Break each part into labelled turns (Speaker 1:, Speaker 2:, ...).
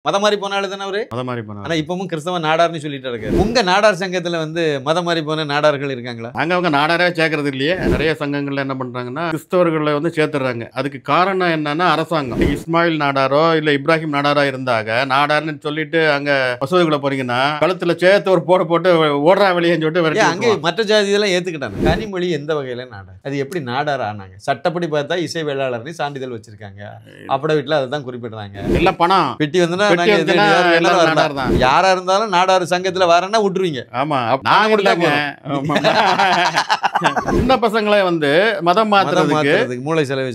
Speaker 1: மதம் மாறி போன ஆளு தானே அவரு?
Speaker 2: மதம் மாறி போன
Speaker 1: ஆனா இப்பவும் கிறிஸ்தவ நாடார்னு சொல்லிட்டு இருக்காரு. உங்க நாடார் சங்கத்துல வந்து மதம் மாறி போன நாடார்கள் இருக்காங்களா?
Speaker 2: அவங்க நாடாரே சேர்க்கறது இல்லையே. நிறைய சங்கங்கள்ல என்ன பண்றாங்கன்னா கிறிஸ்தவர்களை வந்து சேர்த்துறாங்க. அதுக்கு காரணம் என்னன்னா அரசாங்கம். இஸ்மாயில் நாடாரோ இல்ல இப்ராஹிம் நாடாரோ இருந்தாங்க நாடார்னு சொல்லிட்டு அங்க மசூதிக்குள்ள போறீங்கன்னா கழுத்துல சேர்த்து ஒரு போட்டு ஓடுறா வெளியேன்னு சொல்லிட்டு
Speaker 1: அங்கே மற்ற ஜாதி இதெல்லாம் ஏத்துக்கிட்டாங்க. கனிமொழி எந்த வகையில நாடார்? அது எப்படி நாடார் ஆனாங்க? சட்டப்படி பார்த்தா இசை வேளாளர்னு சான்றிதழ் வச்சிருக்காங்க. அப்பட வீட்டுல அதை தான் குறிப்பிடுறாங்க.
Speaker 2: எல்லாம் பணம்
Speaker 1: பெட்டி வந்து யாரா இருந்தாலும் நாடார் சங்கத்துல வரேன்னா விட்டுருவீங்க.
Speaker 2: ஆமா நான் இல்லங்க. சின்ன பசங்களை வந்து மதம் மாத்துறதுக்கு மூளை செலவு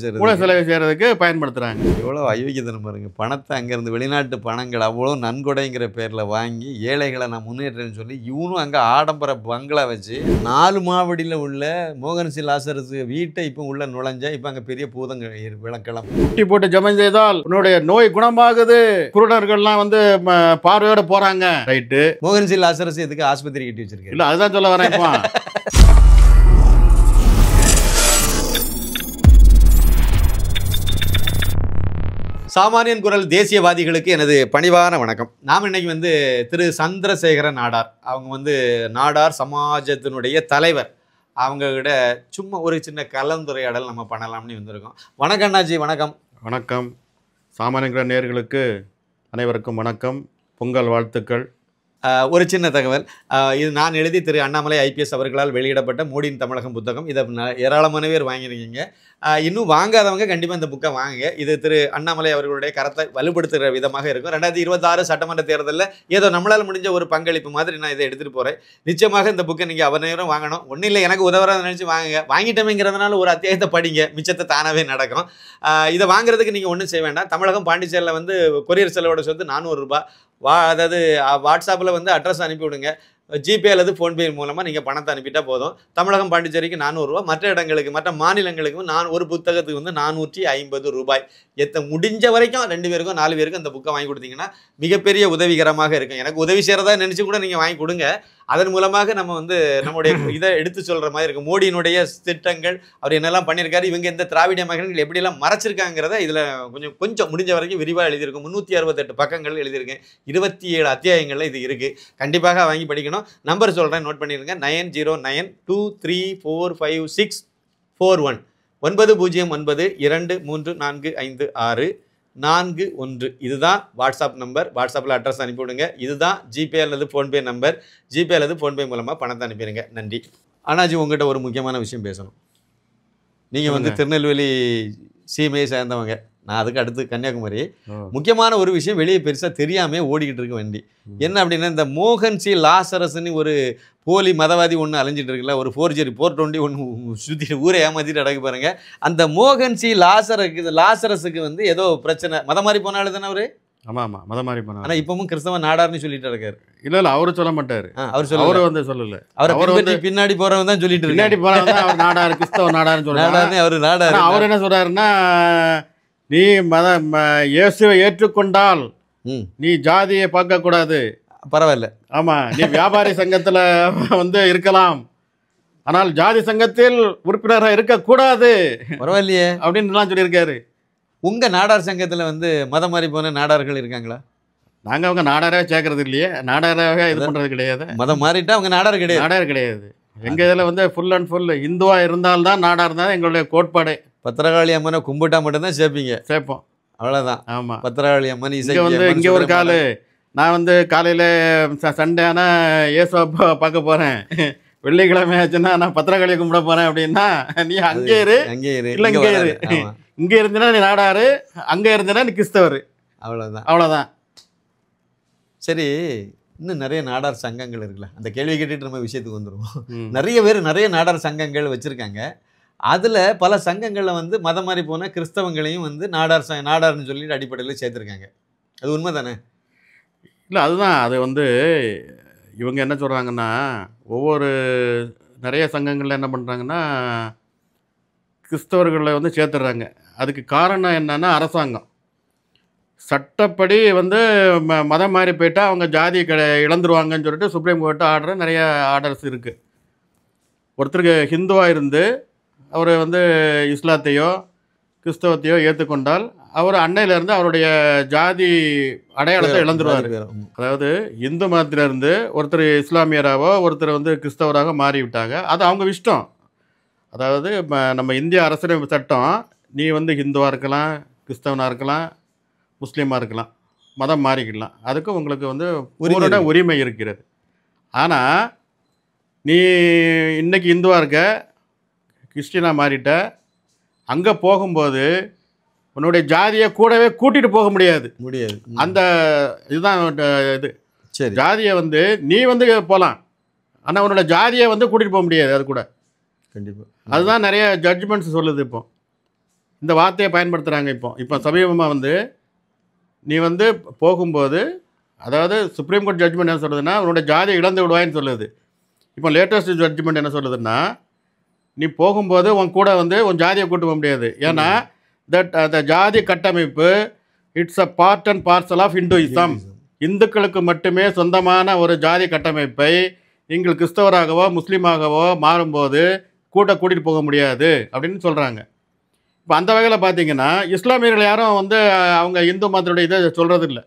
Speaker 2: செய்யறதுக்கு பயன்படுத்துறாங்க.
Speaker 1: எவ்வளவு அயோக்கியத்தனம் பாருங்க. பணத்தை அங்க இருந்து வெளிநாட்டு பணங்கள் அவ்வளவு நன்கொடைங்கிற பேர்ல வாங்கி ஏழைகளை நான் முன்னேற்றேன்னு சொல்லி இவனும் அங்க ஆடம்பர பங்களா வச்சு 4 மாவடியில உள்ள மோகன் சி லாசரஸ் வீட்டை இப்ப உள்ள நுழைஞ்சா இப்ப அங்க பெரிய பூதங்கள் விளக்கலாம்
Speaker 2: குட்டி போட்டு ஜெபம் செய்தால் உன்னுடைய நோய் குணமாகுது. குருடர்கள்லாம் வந்து பார்வையோட போறாங்க. ரைட்டு.
Speaker 1: மோகன் சி லாசரஸ் எதுக்கு ஆஸ்பத்திரி கட்டி வச்சிருக்கேன்?
Speaker 2: இல்ல அதுதான் சொல்ல வரேன். இப்போ
Speaker 1: சாமானியன் குரல் தேசியவாதிகளுக்கு எனது பணிவான வணக்கம். நாம் இன்னைக்கு வந்து திரு சந்திரசேகர நாடார், அவங்க வந்து நாடார் சமாஜத்தினுடைய தலைவர். அவங்க கிட்ட சும்மா ஒரு சின்ன கலந்துரையாடல் நம்ம பண்ணலாம்னு வந்திருக்கோம். வணக்கம் அண்ணாஜி. வணக்கம்.
Speaker 2: வணக்கம். சாமானிய நேயர்களுக்கு அனைவருக்கும் வணக்கம். பொங்கல் வாழ்த்துக்கள்.
Speaker 1: ஒரு சின்ன தகவல். இது நான் எழுதி திரு அண்ணாமலை IPS அவர்களால் வெளியிடப்பட்ட மோடியின் தமிழகம் புத்தகம். இதை ஏராளமான பேர் வாங்கியிருக்கீங்க. இன்னும் வாங்காதவங்க கண்டிப்பாக இந்த புக்கை வாங்குங்க. இது திரு அண்ணாமலை அவர்களுடைய கரத்தை வலுப்படுத்துகிற விதமாக இருக்கும். 2026 சட்டமன்ற தேர்தலில் ஏதோ நம்மளால் முடிஞ்ச ஒரு பங்களிப்பு மாதிரி நான் இதை எடுத்துகிட்டு போகிறேன். நிச்சயமாக இந்த புக்கை நீங்கள் அவர் நேரம் வாங்கணும். ஒன்றும் இல்லை, எனக்கு உதவுறதை நினச்சி வாங்குங்க. வாங்கிட்டோமேங்கிறதுனால ஒரு அத்தியாயத்தை படிங்க, மிச்சத்தை தானாகவே நடக்கும். இதை வாங்குறதுக்கு நீங்கள் ஒன்றும் செய்ய வேண்டாம். தமிழகம் பாண்டிச்சேரியில் வந்து கொரியர் செலவோட சொத்து 400 ரூபாய். அதாவது வாட்ஸ்அப்பில் வந்து அட்ரஸ் அனுப்பிவிடுங்க. ஜிபே அல்லது ஃபோன்பே மூலமாக நீங்கள் பணத்தை அனுப்பிட்டா போதும். தமிழகம் பாண்டிச்சேரிக்கு 400 ரூபா, மற்ற இடங்களுக்கு மற்ற மாநிலங்களுக்கும் ஒரு புத்தகத்துக்கு வந்து 450 ரூபாய். முடிஞ்ச வரைக்கும் 2 பேருக்கும் 4 பேருக்கும் அந்த புக்கை வாங்கி கொடுத்தீங்கன்னா மிகப்பெரிய உதவிகரமாக இருக்கும். எனக்கு உதவி செய்கிறதா நினச்சி கூட நீங்கள் வாங்கி கொடுங்க. அதன் மூலமாக நம்ம வந்து நம்முடைய இதை எடுத்து சொல்கிற மாதிரி இருக்கும். மோடியினுடைய திட்டங்கள், அவர் என்னெல்லாம் பண்ணியிருக்காரு, இவங்க இந்த திராவிட மகன்கள் எப்படியெல்லாம் மறைச்சிருக்காங்கிறத இதில் கொஞ்சம் முடிஞ்ச வரைக்கும் விரிவாக எழுதியிருக்கும். 368 பக்கங்கள் எழுதியிருக்கேன். 27 அத்தியாயங்களில் இது இருக்குது. கண்டிப்பாக வாங்கி படிக்கணும். நம்பர் சொல்கிறேன், நோட் பண்ணிடுங்க. 9092356441 9092345641. இதுதான் வாட்ஸ்அப் நம்பர். வாட்ஸ்அப்பில் அட்ரஸ் அனுப்பிவிடுங்க. இதுதான் ஜிபே அல்லது ஃபோன்பே நம்பர். ஜிபே அல்லது ஃபோன்பே மூலமாக பணத்தை அனுப்பிடுங்க. நன்றி. அண்ணாஜி, உங்கள்கிட்ட ஒரு முக்கியமான விஷயம் பேசணும். நீங்கள் வந்து திருநெல்வேலி சீமையை சேர்ந்தவங்க. நான் அதுக்கு அடுத்து கன்னியாகுமரி. முக்கியமான ஒரு விஷயம் வெளியே பெருசாக தெரியாமல் ஓடிக்கிட்டு இருக்க வண்டி என்ன அப்படின்னா, இந்த மோகன் சி லாசரஸ்ன்னு ஒரு போலி மதவாதி ஒன்று அலைஞ்சிட்டு இருக்குல்ல, ஒரு ஃபோர்ஜரி 420 ஒன்று சுற்றிட்டு ஊரை ஏமாற்றிட்டு அடக்கு பாருங்க. அந்த மோகன் சி லாசரஸுக்கு வந்து ஏதோ பிரச்சனை. மதம் மாறி போன ஆளு தானே அவரு?
Speaker 2: ஆமா ஆமா, மதம் மாறி போன.
Speaker 1: ஆனால் இப்பவும் கிறிஸ்தவ நாடார்னு சொல்லிட்டு இருக்காரு.
Speaker 2: இல்ல அவரு சொல்ல மாட்டாரு. அவர் வந்து சொல்லல. அவர்
Speaker 1: பின்னாடி போறவன் தான் சொல்லிட்டு
Speaker 2: பின்னாடி போறவன் அவர் நாடார், கிறிஸ்தவ நாடார்னு சொல்றாரு.
Speaker 1: அவர் நாடார்.
Speaker 2: அவர் என்ன சொல்றாருன்னா, நீ இயேசுவை ஏற்றுக்கொண்டால் நீ ஜாதியை பார்க்க கூடாது.
Speaker 1: பரவாயில்ல.
Speaker 2: ஆமா, நீ வியாபாரி சங்கத்துல வந்து இருக்கலாம், ஆனால் ஜாதி சங்கத்தில் உறுப்பினராக இருக்கக்கூடாது.
Speaker 1: பரவாயில்லையே
Speaker 2: அப்படின்னு சொல்லியிருக்காரு.
Speaker 1: உங்க நாடார் சங்கத்துல வந்து மதம் மாறி போன நாடார்கள் இருக்காங்களா?
Speaker 2: நாங்க அவங்க நாடாரே சேர்க்கறது இல்லையே. நாடாராக இது பண்றது கிடையாது.
Speaker 1: மதம் மாறிட்டா அவங்க நாடார் கிடையாது.
Speaker 2: நாடார் கிடையாது. எங்க இதுல வந்து ஃபுல் அண்ட் ஃபுல் இந்துவா இருந்தால்தான் நாடார் தான் எங்களுடைய கோட்பாடு.
Speaker 1: பத்திரகாளி அம்மனை கும்பிட்டா மட்டும்தான் சேர்ப்போம். அவ்வளவுதான்.
Speaker 2: ஆமா,
Speaker 1: பத்திரகாளி அம்மன்
Speaker 2: இங்க ஒரு காலு. நான் வந்து காலையில சண்டே ஆனா இயேசுவை பார்க்க போறேன், வெள்ளிக்கிழமை ஆச்சுன்னா நான் பத்திரகாளியை கும்பிட போறேன் அப்படின்னா நீ அங்கே இரு. இல்ல இங்கே இரு. இங்க இருந்தனா நீ நாடாரு, அங்க இருந்தனா நீ கிறிஸ்தவர். அவ்வளவுதான்.
Speaker 1: சரி, இன்னும் நிறைய நாடார் சங்கங்கள் இருக்குல்ல, அந்த கேள்வி கேட்டுட்டு நம்ம விஷயத்துக்கு வந்துடுவோம். நிறைய பேர் நிறைய நாடார் சங்கங்கள் வச்சிருக்காங்க. அதில் பல சங்கங்களில் வந்து மதம் மாறி போன கிறிஸ்தவங்களையும் வந்து நாடார்னு சொல்லிட்டு அடிப்படையில் சேர்த்துருக்காங்க. அது உண்மை தானே?
Speaker 2: இல்லை, அதுதான். அது வந்து இவங்க என்ன சொல்கிறாங்கன்னா, ஒவ்வொரு நிறைய சங்கங்களில் என்ன பண்ணுறாங்கன்னா கிறிஸ்தவர்களை வந்து சேர்த்துடுறாங்க. அதுக்கு காரணம் என்னன்னா அரசாங்கம். சட்டப்படி வந்து மதம் மாறி போயிட்டால் அவங்க ஜாதி இழந்துருவாங்கன்னு சொல்லிட்டு சுப்ரீம் கோர்ட்டு நிறைய ஆர்டர்ஸ் இருக்குது. ஒருத்தருக்கு ஹிந்துவாக இருந்து அவர் வந்து இஸ்லாத்தையோ கிறிஸ்தவத்தையோ ஏற்றுக்கொண்டால் அவர் அன்னையிலேருந்து அவருடைய ஜாதி அடையாளத்தை இழந்துருவார். அதாவது இந்து மதத்திலேருந்து ஒருத்தர் இஸ்லாமியராகவோ ஒருத்தர் வந்து கிறிஸ்தவராக மாறி விட்டாங்க. அது அவங்க இஷ்டம். அதாவது நம்ம இந்திய அரசியல் சட்டம், நீ வந்து ஹிந்துவாக இருக்கலாம், கிறிஸ்தவனாக இருக்கலாம், முஸ்லீமாக இருக்கலாம், மதம் மாறிக்கலாம், அதுக்கு உங்களுக்கு வந்து பூரண உரிமை இருக்கிறது. ஆனால் நீ இன்னைக்கு இந்துவாக இருக்க, கிறிஸ்டினாக மாறிட்ட, அங்கே போகும்போது உன்னுடைய ஜாதியை கூடவே கூட்டிகிட்டு போக முடியாது. அந்த இதுதான் இது. சரி, ஜாதியை வந்து நீ வந்து போகலாம், ஆனால் உன்னோட ஜாதியை வந்து கூட்டிகிட்டு போக முடியாது. அது கூட கண்டிப்பாக அதுதான் நிறைய ஜட்ஜ்மெண்ட்ஸ் சொல்லுது. இப்போ இந்த வார்த்தையை பயன்படுத்துகிறாங்க. இப்போ சமீபமாக வந்து நீ வந்து போகும்போது, அதாவது சுப்ரீம் கோர்ட் ஜட்ஜ்மெண்ட் என்ன சொல்லுதுன்னா, உன்னோட ஜாதியை இழந்து விடுவாயின்னு சொல்லுது. இப்போ லேட்டஸ்ட் ஜட்ஜ்மெண்ட் என்ன சொல்லுதுன்னா, நீ போகும்போது உன் கூட வந்து உன் ஜாதியை கூட்டு போக முடியாது. ஏன்னா அந்த ஜாதி கட்டமைப்பு it's a part and parcel of Hinduism. இந்துக்களுக்கு மட்டுமே சொந்தமான ஒரு ஜாதி கட்டமைப்பை நீங்கள் கிறிஸ்தவராகவோ முஸ்லீமாகவோ மாறும்போது கூட்டிகிட்டு போக முடியாது அப்படின்னு சொல்கிறாங்க. இப்போ அந்த வகையில் பார்த்தீங்கன்னா இஸ்லாமியர்கள் யாரும் வந்து அவங்க இந்து மதத்துடைய இதை சொல்கிறது இல்லை.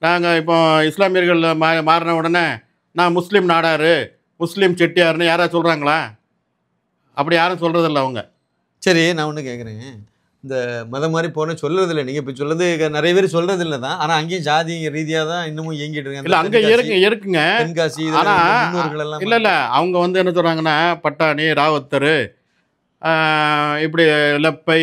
Speaker 2: நாங்கள் இப்போ இஸ்லாமியர்கள் மாறின உடனே நான் முஸ்லீம் நாடார், முஸ்லீம் செட்டியார்னு யாராவது சொல்கிறாங்களா? அப்படி யாரும் சொல்கிறதில்ல அவங்க.
Speaker 1: சரி, நான் ஒன்று கேட்குறேன். இந்த மதம் மாதிரி போன சொல்கிறது இல்லை, நீங்கள் இப்போ சொல்கிறது நிறைய பேர் சொல்கிறது இல்லை தான். ஆனால் அங்கேயும் ஜாதி ரீதியாக தான் இன்னமும் இயங்கிட்டு இருக்காங்க.
Speaker 2: இல்லை, அங்கே இருக்குங்க.
Speaker 1: தென்காசி
Speaker 2: ஆனால் இல்லை அவங்க வந்து என்ன சொல்கிறாங்கன்னா, பட்டாணி, ராவுத்தர், இப்படி லப்பை,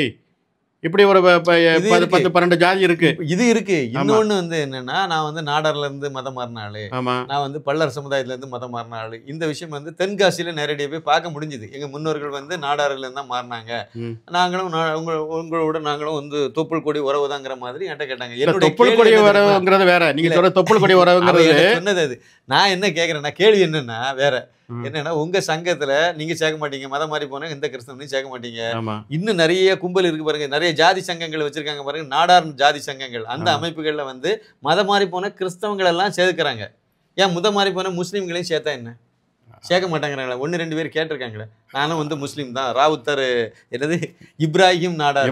Speaker 2: இப்படி ஒரு 10-12 ஜாதி இருக்கு.
Speaker 1: இது இருக்கு. இன்னொன்று வந்து என்னன்னா, நான் வந்து நாடார்ல இருந்து மதம் மாறின ஆளு, நான் வந்து பல்லர் சமுதாயத்துல இருந்து மதம் மாறின ஆளு. இந்த விஷயம் வந்து தென்காசியில நேரடியாக போய் பார்க்க முடிஞ்சுது. எங்க முன்னோர்கள் வந்து நாடார்ல இருந்தா மாறினாங்க, நாங்களும் உங்களோட நாங்களும் வந்து தொப்புள் கொடி உறவுதாங்கிற மாதிரி என்கிட்ட கேட்டாங்க.
Speaker 2: என்னோட தொப்புள் கொடி உறவுங்கிறது வேற, நீங்க சொல்ற தொப்புள் கொடி உறவுங்கிறது
Speaker 1: சொன்னது அது. நான் என்ன கேட்கறேன்னா, கேள்வி என்னன்னா வேற என்னன்னா, உங்க சங்கத்துல நீங்க சேர்க்க மாட்டீங்க, மதம் மாதிரி போனா எந்த கிறிஸ்தவனையும் சேர்க்க மாட்டீங்க. இன்னும் நிறைய கும்பல் இருக்கு பாருங்க, நிறைய ஜாதி சங்கங்கள் வச்சிருக்காங்க பாருங்க, நாடார் ஜாதி சங்கங்கள். அந்த அமைப்புகள்ல வந்து மதம் மாதிரி போன கிறிஸ்தவங்கள் எல்லாம் சேர்க்கிறாங்க. ஏன் மாதிரி போன முஸ்லீம்களையும் சேர்த்தா என்ன? சேர்க்க மாட்டாங்கிறாங்களா? 1-2 பேர் கேட்டிருக்காங்களே. நானும் வந்து முஸ்லீம் தான், ராவுத்தர் என்னது இப்ராஹிம் நாடார்,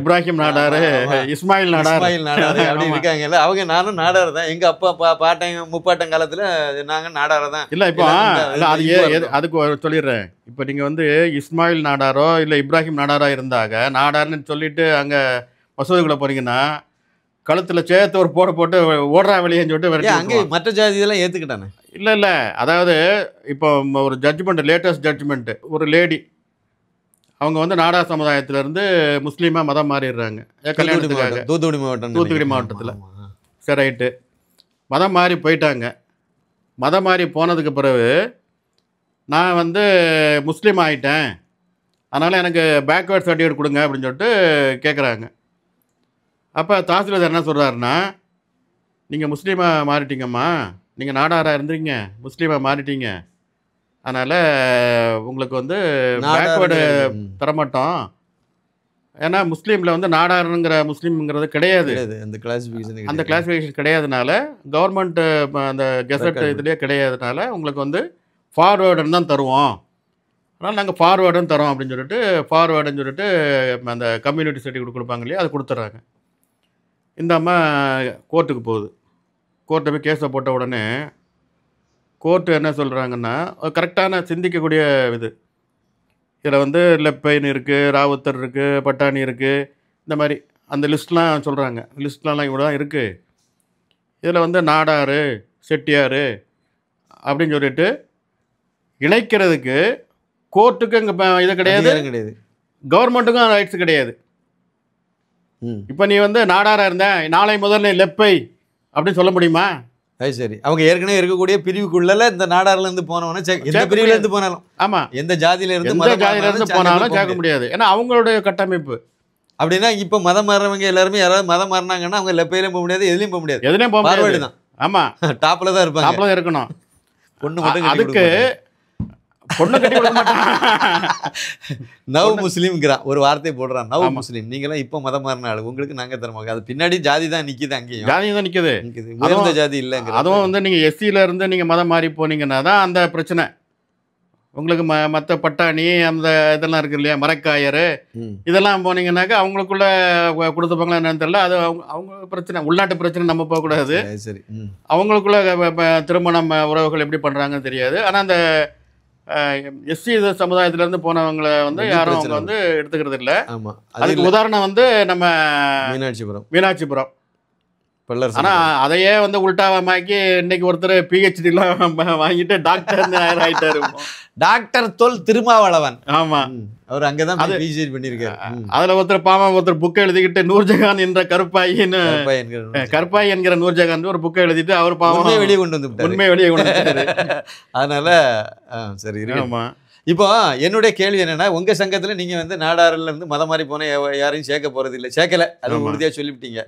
Speaker 2: இஸ்மாயில் நாடார்
Speaker 1: அப்படி இருக்காங்கல்ல, அவங்க நானும் நாடார் தான். எங்க அப்பா பாட்டன் முப்பாட்டன் காலத்துல நாங்க நாடார தான்.
Speaker 2: இல்ல இப்போ அதுக்கு சொல்லிடுறேன். இப்போ நீங்க வந்து இஸ்மாயில் நாடாரோ இல்ல இப்ராஹிம் நாடாரோ இருந்தாங்க, நாடார்னு சொல்லிட்டு அங்க மசூதிக்குள்ள போறீங்கன்னா கழுத்துல சேர்த்து ஒரு போட்டு ஓடுறா வெளியேன்னு சொல்லிட்டு
Speaker 1: அங்கே மற்ற ஜாதி இதெல்லாம் ஏத்துக்கிட்டானே.
Speaker 2: இல்லை, அதாவது இப்போ ஒரு ஜட்ஜ்மெண்ட், லேட்டஸ்ட் ஜட்ஜ்மெண்ட், ஒரு லேடி அவங்க வந்து நாடார் சமுதாயத்திலேருந்து முஸ்லீமாக மதம் மாறிடுறாங்க கல்யாணத்துக்காக. தூத்துக்குடி மாவட்டத்தில். சரி, ரைட்டு, மதம் மாறி போயிட்டாங்க. மதம் மாறி போனதுக்கு பிறகு நான் வந்து முஸ்லீம் ஆகிட்டேன், அதனால் எனக்கு பேக்வேர்ட் சர்டிஃபிகேட் கொடுங்க அப்படின்னு சொல்லிட்டு கேட்குறாங்க. அப்போ தாசில்தார் என்ன சொல்கிறாருன்னா, நீங்கள் முஸ்லீமாக மாறிட்டீங்கம்மா, நீங்கள் நாடாராக இருந்தீங்க, முஸ்லீமாக மாறிட்டீங்க, அதனால் உங்களுக்கு வந்து பேக்வேர்டு தரமாட்டோம். ஏன்னா முஸ்லீமில் வந்து நாடாருங்கிற முஸ்லீம்ங்கிறது கிடையாது, அந்த கிளாஸிஃபிகேஷன் கிடையாதுனால, கவர்மெண்ட்டு அந்த கெசட் இதுலேயே கிடையாதுனால உங்களுக்கு வந்து ஃபார்வேர்டுன்னு தான் தருவோம், அதனால் நாங்கள் ஃபார்வேர்டுன்னு தரோம் அப்படின்னு சொல்லிட்டு ஃபார்வேர்டுன்னு சொல்லிட்டு அந்த கம்யூனிட்டி சர்டிஃபிகேட் கொடுப்பாங்க இல்லையா, அது கொடுத்துட்றாங்க. இந்த அம்மா கோர்ட்டுக்கு போகுது. கோர்ட்டை போய் கேஸை போட்ட உடனே கோர்ட்டு என்ன சொல்கிறாங்கன்னா, கரெக்டான சிந்திக்கக்கூடிய இது, இதில் வந்து லெப்பைன் இருக்குது, ராவுத்தர் இருக்குது, பட்டாணி இருக்குது, இந்த மாதிரி அந்த லிஸ்ட்லாம் சொல்கிறாங்க. லிஸ்ட்லாம் இவ்வளோ தான் இருக்குது, இதில் வந்து நாடார், செட்டியார் அப்படின்னு சொல்லிட்டு இணைக்கிறதுக்கு கோர்ட்டுக்கு இங்கே இது கிடையாது, கவர்மெண்ட்டுக்கும் ரைட்ஸ் கிடையாது. இப்போ நீ வந்து நாடாராக இருந்த நாளை முதல்ல லெப்பை அப்படின்னு சொல்ல முடியுமா?
Speaker 1: அது சரி, அவங்க ஏற்கனவே இருக்கக்கூடிய பிரிவுக்குள்ள இந்த நாடார்ல இருந்து போனவன எந்த பிரிவுல இருந்து போனாலும், ஆமா, எந்த ஜாதியில இருந்து
Speaker 2: போனாலும் சேர்க்க முடியாது. ஏன்னா அவங்களுடைய கட்டமைப்பு
Speaker 1: அப்படின்னா. இப்போ மதம் மாறுறவங்க எல்லாருமே யாராவது மதம் மாறினாங்கன்னா அவங்க லெப்பையிலும் போக முடியாது, எதுலையும் போக முடியாது,
Speaker 2: எதுலையும் போக முடியாது தான். ஆமா,
Speaker 1: டாப்ல தான் இருப்பாங்க,
Speaker 2: டாப்ல தான் இருக்கணும்.
Speaker 1: பொண்ணு மட்டும்
Speaker 2: அதுக்கு பொண்ணு கட்டி விட மாட்டான்.
Speaker 1: நவ் முஸ்லீம்ங்கிறான், ஒரு வார்த்தை போடுறான், நவ் முஸ்லீம். நீங்களாம் இப்போ மதம் மாறின ஆளு, உங்களுக்கு நாங்க தரமாங்க. அது பின்னாடி ஜாதி தான் நிக்குது, அங்கேயும்
Speaker 2: ஜாதி தான் நிக்குது,
Speaker 1: உயர்ந்த ஜாதி இல்லைங்க.
Speaker 2: அதுவும் வந்து நீங்க எஸ்சியில இருந்து நீங்க மதம் மாறி போனீங்கன்னா தான் அந்த பிரச்சனை. உங்களுக்கு மற்ற பட்டாணி அந்த இதெல்லாம் இருக்கு இல்லையா, மரக்காயர், இதெல்லாம் போனீங்கன்னாக்கா அவங்களுக்குள்ள கொடுத்துப்பாங்களா என்னன்னு தெரியல. அது அவங்க பிரச்சனை, உள்நாட்டு பிரச்சனை, நம்ம போகக்கூடாது.
Speaker 1: சரி.
Speaker 2: அவங்களுக்குள்ள திருமணம் உறவுகள் எப்படி பண்ணுறாங்கன்னு தெரியாது. ஆனால் அந்த எஸ்சி சமுதாயத்திலேருந்து போனவங்களை வந்து யாரும் அவங்க வந்து எடுத்துக்கிறது இல்லை.
Speaker 1: ஆமாம்,
Speaker 2: அதுக்கு உதாரணம் வந்து நம்ம
Speaker 1: மீனாட்சிபுரம்.
Speaker 2: ஆனால் அதையே வந்து உள்டாவாக்கி இன்னைக்கு ஒருத்தர் பிஹெச்டிலாம் வாங்கிட்டு டாக்டர் ஆயிட்டாரு.
Speaker 1: டாக்டர் தொல் திருமாவளவன்.
Speaker 2: ஆமாம்,
Speaker 1: அவர் அங்கதான் பிஹெச்டி பண்ணியிருக்காரு.
Speaker 2: அதுல ஒருத்தர் புக்கை எழுதிக்கிட்டு நூர்ஜஹான் என்ற கருப்பாய் என்கிற நூர்ஜஹான் ஒரு புக்கை எழுதிட்டு அவர் பாவம்
Speaker 1: வெளியே கொண்டு வந்து
Speaker 2: உண்மையை வெளியே கொண்டு வந்து
Speaker 1: அதனால சரி. ஆமா, இப்போ என்னுடைய கேள்வி என்னன்னா, உங்க சங்கத்துல நீங்க வந்து நாடாறுல இருந்து மதம் மாறி போன யாரையும் சேர்க்க போறது இல்லை, சேர்க்கல, அது உறுதியா சொல்லிவிட்டீங்க.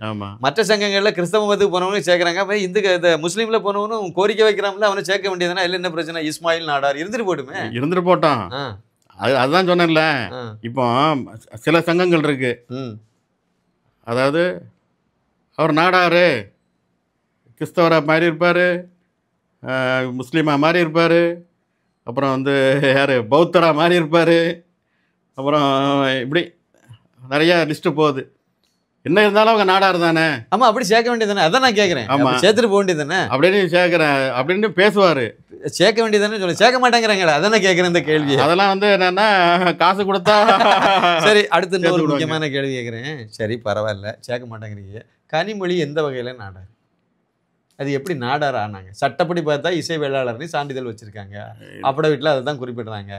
Speaker 1: மற்ற சங்கங்கள்ல கிறிஸ்தவ மதத்துக்கு போனவங்க சேர்க்கறாங்க, இந்த முஸ்லீம்ல போனவனும் கோரிக்கை வைக்கிறாங்களா, அவனை சேர்க்க வேண்டியதுனா இல்லை, என்ன பிரச்சனை, இஸ்மாயில் நாடார் இருந்துட்டு
Speaker 2: போட்டோம். அதுதான் சொன்னேன்ல. இப்போ சில சங்கங்கள் இருக்கு, அதாவது அவர் நாடாரு கிறிஸ்தவரா மாறி இருப்பாரு, முஸ்லீமா மாறி இருப்பாரு, அப்புறம் வந்து யார் பௌத்தரா மாறி இருப்பார், அப்புறம் இப்படி நிறையா லிஸ்ட்டு போகுது. என்ன இருந்தாலும் அவங்க நாடார் தானே.
Speaker 1: ஆமாம், அப்படி சேர்க்க வேண்டியது தானே, அதான் நான் கேட்குறேன். ஆமாம், சேர்த்துட்டு போக வேண்டியது தானே
Speaker 2: அப்படின்னு சேர்க்குறேன் அப்படின்னு பேசுவார்.
Speaker 1: சேர்க்க வேண்டியது தானே சொல்லி சேர்க்க மாட்டேங்கிறாங்களே, அதான் நான் கேட்குறேன் இந்த கேள்வி.
Speaker 2: அதெல்லாம் வந்து என்னென்னா காசு கொடுத்தா
Speaker 1: சரி. அடுத்து ஒரு முக்கியமான கேள்வி கேட்குறேன். சரி, பரவாயில்ல, சேர்க்க மாட்டேங்கிறீங்க. கனிமொழி எந்த வகையில் நாடார்? அது எப்படி நாடார் ஆனாங்க? சட்டப்படி பார்த்தா இசை வேளாளர்னு சான்றிதழ் வச்சுருக்காங்க, அப்பட வீட்டில் அதை தான் குறிப்பிடுறாங்க.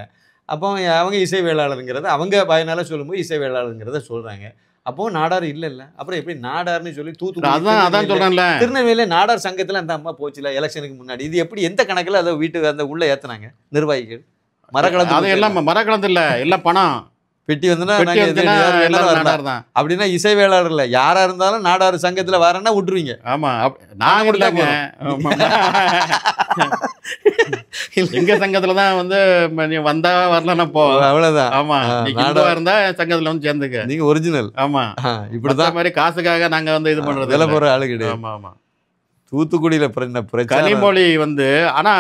Speaker 1: அப்போ அவங்க இசை வேளாளருங்கிறத அவங்க பயனால சொல்லும்போது இசை வேளாளருங்கிறத சொல்கிறாங்க. அப்போ நாடார் இல்லை, அப்புறம் எப்படி நாடார்னு சொல்லி
Speaker 2: அதான் சொல்கிறேன்ல,
Speaker 1: திருநெல்வேலியில் நாடார் சங்கத்தில் அந்த அம்மா போச்சுல எலெக்ஷனுக்கு முன்னாடி. இது எப்படி எந்த கணக்கில் அதை வீட்டுக்கு அந்த உள்ளே ஏற்றுனாங்க நிர்வாகிகள்? மரக்கலந்து,
Speaker 2: அது எல்லாம் மரக்கலந்து இல்லை, எல்லாம் பணம்
Speaker 1: பெட்டி வந்துன்னா அப்படின்னா இசை வேளாளர்ல யாரா இருந்தாலும் நாடாறு சங்கத்துல வரேன்னா விட்டுருவீங்க.
Speaker 2: ஆமா, நான் இல்லைங்க, எங்க சங்கத்துல தான் வந்து நீ வந்தா வரலன்னா போ, அவ்வளவுதான். ஆமா, நாடா இருந்தா சங்கத்துல வந்து சேர்ந்துக்க,
Speaker 1: நீங்க ஒரிஜினல்.
Speaker 2: ஆமா, இப்படிதான் மாதிரி காசுக்காக நாங்க வந்து இது பண்றது
Speaker 1: விலை போற ஆளு கிடையாது.
Speaker 2: ஆமா ஆமா.
Speaker 1: தூத்துக்குடியில
Speaker 2: கனிமொழி வந்து, ஆனா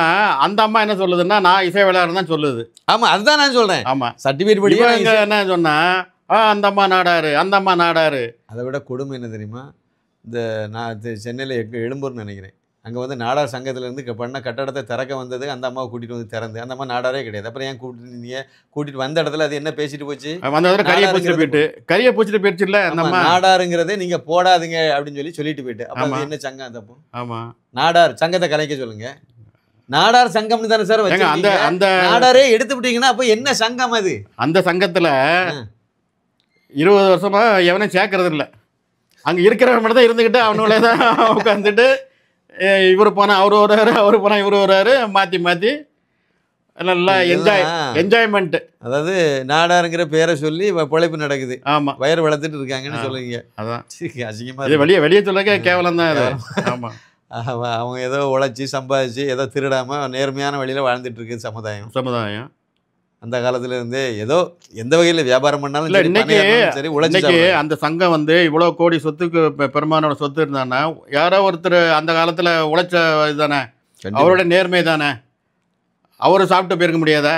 Speaker 2: அந்த அம்மா என்ன சொல்லுதுன்னா, நான் இசை வேளாளர் தான் சொல்லுது.
Speaker 1: ஆமா, அதுதான் நான் சொல்றேன்.
Speaker 2: ஆமா,
Speaker 1: சர்டிபிகேட் படி
Speaker 2: என்ன சொன்னா, அந்த அம்மா நாடாரு, அந்த அம்மா நாடாரு.
Speaker 1: அதை விட கொடுமை என்ன தெரியுமா, இந்த நான் சென்னையில் எழும்பூர்னு நினைக்கிறேன், அங்கே வந்து நாடார் சங்கத்திலேருந்து பண்ண கட்டடத்தை திறக்க வந்தது அந்த அம்மாவை கூட்டிகிட்டு வந்து திறந்து, அந்த அம்மா நாடாரே கிடையாது. அப்புறம் ஏன் கூட்டிட்டு வந்த இடத்துல அது என்ன பேசிட்டு போச்சு,
Speaker 2: கரியை பூச்சிட்டு போயிடுச்சு இல்லை, அந்த
Speaker 1: நாடாருங்கிறதே நீங்கள் போடாதுங்க அப்படின்னு சொல்லிட்டு போயிட்டு. அப்போ என்ன சங்கம் அந்த? அப்போ
Speaker 2: ஆமாம்,
Speaker 1: நாடார் சங்கத்தை கலைக்க சொல்லுங்க. நாடார் சங்கம்னு தானே சார்
Speaker 2: அந்த அந்த
Speaker 1: நாடாரே எடுத்து விட்டீங்கன்னா அப்போ என்ன சங்கம் அது?
Speaker 2: அந்த சங்கத்தில் 20 வருஷமா எவனையும் சேர்க்கறது இல்லை. அங்கே இருக்கிறவன் மட்டும் தான் இருந்துக்கிட்டு அவனுங்களே தான் உட்காந்துட்டு இவர் போனால் அவர் வர்றாரு, அவர் போனால் இவர் வர்றாரு, மாற்றி மாற்றி நல்லா என்ஜாய்மெண்ட்.
Speaker 1: அதாவது நாடாருங்கிற பேரை சொல்லி பிழைப்பு நடக்குது.
Speaker 2: ஆமாம்,
Speaker 1: வயிறு வளர்த்துட்டு இருக்காங்கன்னு சொல்லுவீங்க.
Speaker 2: அதான்
Speaker 1: அசிங்கமாக
Speaker 2: இது வெளியே சொல்ல கேவலம் தான் அது. ஆமாம்,
Speaker 1: அவங்க ஏதோ உழைச்சி சம்பாதிச்சு ஏதோ திருடாமல் நேர்மையான வழியில் வாழ்ந்துட்டு இருக்கு சமுதாயம். அந்த காலத்துல இருந்தே ஏதோ எந்த வகையில் வியாபாரம் பண்ணாலும்
Speaker 2: இல்லை. இன்னைக்கு அந்த சங்கம் வந்து இவ்வளோ கோடி சொத்துக்கு பெருமானோட சொத்து இருந்தானா, யாரோ ஒருத்தர் அந்த காலத்தில் உழைச்ச இதுதானே, அவரோட நேர்மை தானே, அவரு சாப்பிட்டு போயிருக்க முடியாதா?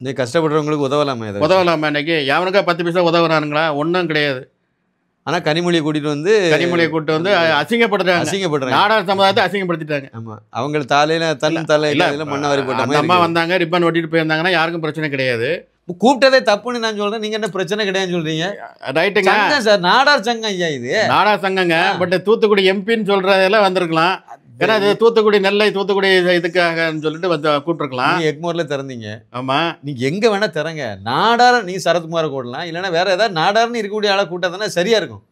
Speaker 1: இன்னைக்கு கஷ்டப்படுறவங்களுக்கு
Speaker 2: உதவலாமா? இன்னைக்கு எவனுக்கா 10 பைசா உதவுறானுங்களா? ஒன்றும் கிடையாது.
Speaker 1: ஆனால் கனிமொழியை கூட்டிட்டு வந்து
Speaker 2: அசிங்கப்படுறாங்க, நாடார் சமுதாயத்தை அசிங்கப்படுத்திட்டாங்க.
Speaker 1: ஆமாம், அவங்க தலையில மண்ணவாரி போட்டாங்க.
Speaker 2: அம்மா வந்தாங்க, ரிப்பன் ஒட்டிட்டு போயிருந்தாங்கன்னா யாருக்கும் பிரச்சனை கிடையாது.
Speaker 1: கூப்பிட்டதே தப்புன்னு நான் சொல்றேன், நீங்க என்ன பிரச்சனை கிடையாதுன்னு சொல்றீங்க?
Speaker 2: ரைட்டுங்க
Speaker 1: சார், நாடார் சங்கம் ஐயா, இது
Speaker 2: நாடார் சங்கங்க. பட் தூத்துக்குடி எம்பின்னு சொல்றதெல்லாம் வந்திருக்கலாம். ஏன்னா அது தூத்துக்குடி நெல்லை தூத்துக்குடி இதுக்காக சொல்லிட்டு வந்து கூப்பிட்டுருக்கலாம்.
Speaker 1: எக்மோர்ல திறந்தீங்க.
Speaker 2: ஆமா,
Speaker 1: நீங்க எங்க வேணா திறங்க, நாடார் நீங்க சரத்குமாரை கூடலாம், இல்லைன்னா வேற ஏதாவது நாடார்னு இருக்கக்கூடிய ஆளை கூட்டத்தானே சரியா இருக்கும்.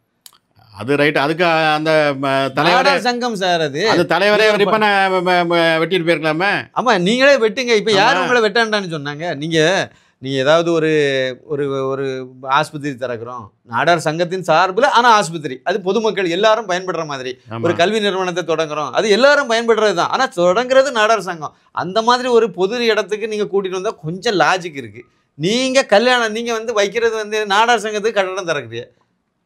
Speaker 2: அது ரைட். அதுக்கு அந்த
Speaker 1: தலைவர் சங்கம் சார், அது
Speaker 2: தலைவரே ரிப்பனை வெட்டிட்டு போயிருக்கலாமே.
Speaker 1: ஆமா, நீங்களே வெட்டுங்க. இப்ப யாரும் உங்களை வெட்டாண்டான்னு சொன்னாங்க? நீங்க ஏதாவது ஒரு ஒரு ஒரு ஆஸ்பத்திரி திறக்கிறோம் நாடார் சங்கத்தின் சார்பில், ஆனால் ஆஸ்பத்திரி அது பொதுமக்கள் எல்லாரும் பயன்படுற மாதிரி. ஒரு கல்வி நிறுவனத்தை தொடங்குறோம், அது எல்லாரும் பயன்படுறது தான், ஆனால் தொடங்குறது நாடார் சங்கம். அந்த மாதிரி ஒரு பொது இடத்துக்கு நீங்கள் கூட்டிகிட்டு வந்தால் கொஞ்சம் லாஜிக் இருக்குது. நீங்கள் கல்யாணம் நீங்கள் வந்து வைக்கிறது வந்து நாடார் சங்கத்துக்கு கட்டடம் திறக்குது,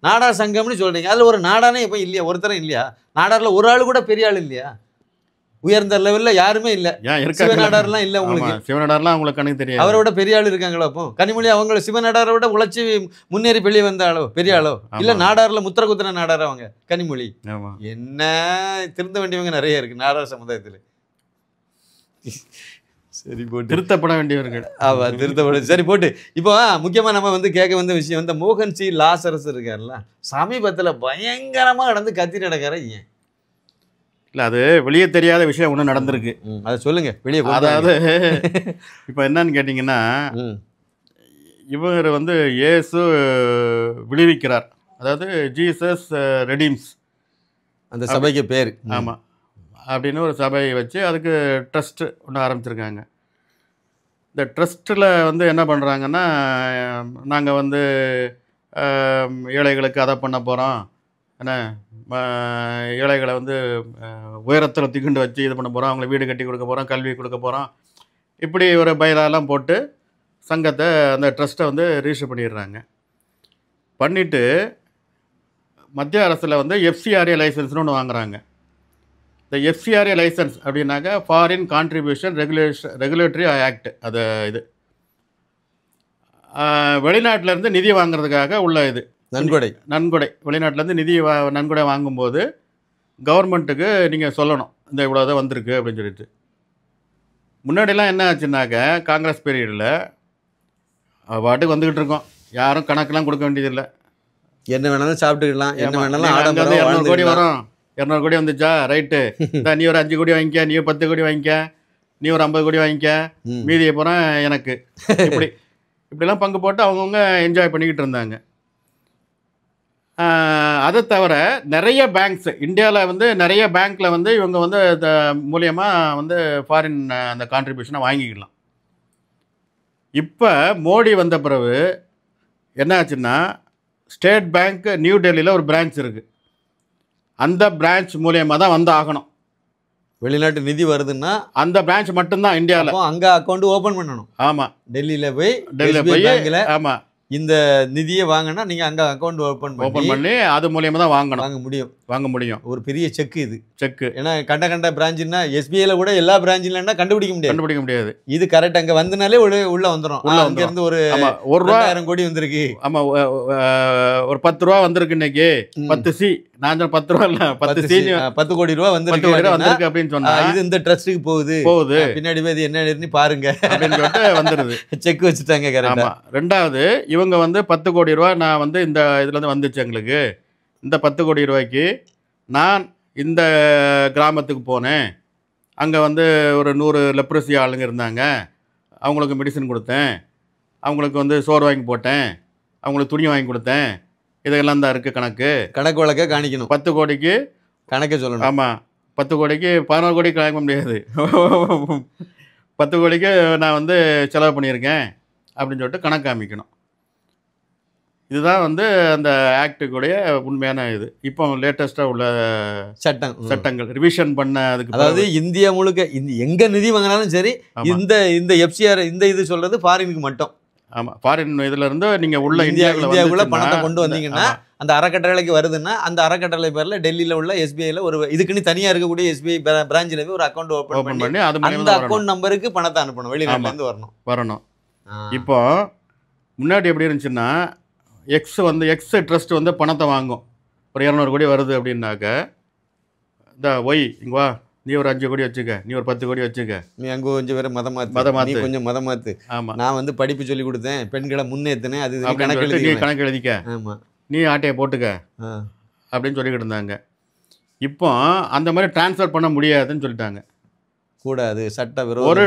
Speaker 1: நாடார் சங்கம்னு சொல்கிறீங்க. அதில் ஒரு நாடானே இப்போ இல்லையா? ஒருத்தரும் இல்லையா? நாடாரில் ஒரு ஆள் கூட பெரிய ஆள் இல்லையா? உயர்ந்த லெவல்ல யாருமே இல்ல.
Speaker 2: ஏன் இருக்காங்க?
Speaker 1: சிவநாடார்லாம் இல்ல உங்களுக்கு.
Speaker 2: சிவநாடார்லாம் உங்களுக்கு கணக்கு தெரியாது.
Speaker 1: அவரோட பெரிய ஆள் இருக்காங்களோ? அப்போ கனிமொழி அவங்கள சிவநாடாரை விட உழைச்சி முன்னேறி வெளியே வந்த ஆளோ, பெரிய ஆளோ? இல்ல நாடார்ல முத்திர குத்திர நாடார் அவங்க கனிமொழி? என்ன திருந்த வேண்டியவங்க நிறைய இருக்கு நாடார் சமுதாயத்துல. சரி போட்டு
Speaker 2: திருத்தப்பட வேண்டியவர்கள்.
Speaker 1: ஆமா, திருத்தப்பட. சரி போட்டு இப்போ முக்கியமா நம்ம வந்து கேட்க வந்த விஷயம் வந்து மோகன் சி லாசரஸ் இருக்காருல்ல, சமீபத்துல பயங்கரமா நடந்து கத்தி நடக்கார ஏன்?
Speaker 2: இல்லை, அது வெளியே தெரியாத விஷயம் ஒன்று நடந்திருக்கு.
Speaker 1: அதை சொல்லுங்க வெளியே.
Speaker 2: அதாவது இப்போ என்னன்னு கேட்டிங்கன்னா, இவர் வந்து இயேசு விடுவிக்கிறார், அதாவது ஜீசஸ் ரெடீம்ஸ்
Speaker 1: அந்த சபைக்கு பேர்.
Speaker 2: ஆமாம், அப்படின்னு ஒரு சபையை வச்சு அதுக்கு ட்ரஸ்ட்டு ஒன்று ஆரம்பிச்சிருக்காங்க. இந்த ட்ரஸ்ட்டில் வந்து என்ன பண்ணுறாங்கன்னா, நாங்கள் வந்து ஏழைகளுக்கு அதை பண்ண போகிறோம், என்ன ஏழைகளை வந்து உயரத்தில் திகுண்டு வச்சு இது பண்ண போகிறோம், அவங்களை வீடு கட்டி கொடுக்க போகிறோம், கல்வி கொடுக்க போகிறோம், இப்படி ஒரு பயிரெல்லாம் போட்டு சங்கத்தை அந்த ட்ரஸ்ட்டை வந்து ரிஜிஸ்டர் பண்ணிடுறாங்க. பண்ணிவிட்டு மத்திய அரசில் வந்து எஃப்சிஆர்ஏ லைசன்ஸ்னு ஒன்று வாங்குகிறாங்க. இந்த எஃப்சிஆர்ஏ லைசன்ஸ் அப்படின்னாக்கா ஃபாரின் கான்ட்ரிபியூஷன் ரெகுலேட்டரி ஆக்ட். அது இது வெளிநாட்டிலேருந்து நிதி வாங்குறதுக்காக உள்ள இது நன்கொடை. வெளிநாட்டிலேருந்து நிதி நன்கொடை வாங்கும்போது கவர்மெண்ட்டுக்கு நீங்கள் சொல்லணும் இந்த இவ்வளோ தான் வந்திருக்கு அப்படின்னு சொல்லிட்டு. முன்னாடிலாம் என்ன ஆச்சுன்னாக்க காங்கிரஸ் பீரியடில் பாட்டுக்கு வந்துக்கிட்டு இருக்கோம், யாரும் கணக்கெலாம் கொடுக்க வேண்டியதில்லை,
Speaker 1: என்ன வேணாலும் சாப்பிட்டுக்கலாம், என்ன வேணாலும்
Speaker 2: 200 கோடி வரும், 200 கோடி வந்துச்சா ரைட்டு, நீ ஒரு 5 கோடி வாங்கிக்க, நீ ஒரு 10 கோடி வாங்கிக்க, நீ ஒரு 50 கோடி வாங்கிக்க, மீதியை போகிறேன் எனக்கு, இப்படிலாம் பங்கு போட்டு அவங்கவுங்க என்ஜாய் பண்ணிக்கிட்டு இருந்தாங்க. அதை தவிர நிறைய பேங்க்ஸ் இந்தியாவில் வந்து நிறைய பேங்க்கில் வந்து இவங்க வந்து மூலியமாக வந்து ஃபாரின் அந்த கான்ட்ரிபியூஷனை வாங்கிக்கலாம். இப்போ மோடி வந்த பிறகு என்ன ஆச்சுன்னா, ஸ்டேட் பேங்க் நியூ டெல்லியில் ஒரு பிரான்ச் இருக்குது, அந்த பிரான்ச் மூலியமாக தான் வந்து ஆகணும்.
Speaker 1: வெளிநாட்டு நிதி வருதுன்னா அந்த
Speaker 2: பிரான்ச் மட்டும்தான் இந்தியாவில்,
Speaker 1: அங்கே அக்கௌண்ட் ஓப்பன் பண்ணணும்.
Speaker 2: ஆமாம்,
Speaker 1: டெல்லியில் போய் பேங்க்ல
Speaker 2: ஆமாம்
Speaker 1: இந்த நிதியை வாங்கினா நீங்கள் அங்கே அக்கௌண்ட் ஓப்பன்
Speaker 2: பண்ணி அது மூலியமாக தான் வாங்க முடியும்.
Speaker 1: ஒரு பெரிய செக் இது,
Speaker 2: செக்கு.
Speaker 1: ஏன்னா கண்ட பிரான்ச்சுன்னா எஸ்பிஐல கூட எல்லா பிரான்ச்லன்னா கண்டுபிடிக்க முடியாது. இது கரெக்ட் அங்கே வந்தனாலே உள்ள வந்துடும். அங்கேருந்து ஒரு 1000 கோடி வந்திருக்கு.
Speaker 2: ஆமாம், ஒரு 10 ரூபா வந்திருக்கு இன்னைக்கு, 10 சி, நான் 10 ரூபா இல்லை 10 சி,
Speaker 1: 10 கோடி ரூபா
Speaker 2: வந்திருக்கு அப்படின்னு சொன்னா
Speaker 1: இது இந்த ட்ரஸ்ட்டுக்கு போகுது, பின்னாடி போய் என்ன பாருங்க
Speaker 2: அப்படின்னு சொல்லிட்டு வந்துடுது.
Speaker 1: செக் வச்சுட்டாங்க. கரெக்டா.
Speaker 2: ரெண்டாவது இவங்க வந்து 10 கோடி ரூபா நான் வந்து இந்த இதுலேருந்து வந்துச்சு எங்களுக்கு, இந்த 10 கோடி ரூபாய்க்கு நான் இந்த கிராமத்துக்கு போனேன், அங்கே வந்து ஒரு 100 லெப்ரசி ஆளுங்க இருந்தாங்க, அவங்களுக்கு மெடிசன் கொடுத்தேன், அவங்களுக்கு வந்து சோறு வாங்கி போட்டேன், அவங்களுக்கு துணி வாங்கி கொடுத்தேன், இதெல்லாம் தான் இருக்குது கணக்கு
Speaker 1: வழக்க காணிக்கணும்.
Speaker 2: 10 கோடிக்கு
Speaker 1: கணக்கே சொல்லணும்.
Speaker 2: ஆமாம், 10 கோடிக்கு 11 கோடிக்கு கணக்க முடியாது, 10 கோடிக்கு நான் வந்து செலவு பண்ணியிருக்கேன் அப்படின்னு சொல்லிட்டு கணக்கு காமிக்கணும். இதுதான் வந்து அந்த ஆக்டுக்குடைய உண்மையான இது. இப்போ லேட்டஸ்ட்டாக உள்ள சட்டங்கள் ரிவிஷன் பண்ண அதுக்கு,
Speaker 1: அதாவது இந்தியா முழுக்க எங்கே நிதி வாங்கினாலும் சரி இந்த எஃப்சிஆர் இந்த இது சொல்கிறது ஃபாரினுக்கு மட்டும்.
Speaker 2: ஆமாம், ஃபாரின் இதில் இருந்து நீங்கள் உள்ள
Speaker 1: இந்தியாவுக்குள்ள பணத்தை கொண்டு வந்தீங்கன்னா அந்த அறக்கட்டளைக்கு வருதுன்னா அந்த அறக்கட்டளை பேரில் டெல்லியில் உள்ள எஸ்பிஐல ஒரு இதுக்குன்னு தனியாக இருக்கக்கூடிய எஸ்பிஐ பிரான்ச்சில் போய் ஒரு அக்கௌண்ட் ஓப்பன் பண்ணி அந்த அக்கௌண்ட் நம்பருக்கு பணத்தை அனுப்பணும், வெளிநாட்டிலேருந்து வரணும்.
Speaker 2: இப்போ முன்னாடி எப்படி இருந்துச்சுன்னா, எக்ஸ் ட்ரஸ்ட் வந்து பணத்தை வாங்கும், ஒரு 200 கோடி வருது அப்படின்னாக்க, இந்த ஒய் இங்கே வா, நீ ஒரு 5 கோடி வச்சுக்க, நீ ஒரு 10 கோடி வச்சுக்க,
Speaker 1: நீ அங்கே கொஞ்சம் வேறு மதமாத்து கொஞ்சம் மதமாத்து,
Speaker 2: ஆமாம்,
Speaker 1: நான் வந்து படிப்பு சொல்லி கொடுத்தேன், பெண்களை முன்னேற்றினேன், அது
Speaker 2: நீ கணக்கு எழுதிக்க, ஆமாம், நீ ஆட்டையை போட்டுக்க அப்படின்னு சொல்லிக்கிட்டு இருந்தாங்க. இப்போ அந்த மாதிரி டிரான்ஸ்ஃபர் பண்ண முடியாதுன்னு சொல்லிட்டாங்க.
Speaker 1: கூடாது, சட்ட விரோதம்.
Speaker 2: ஒரு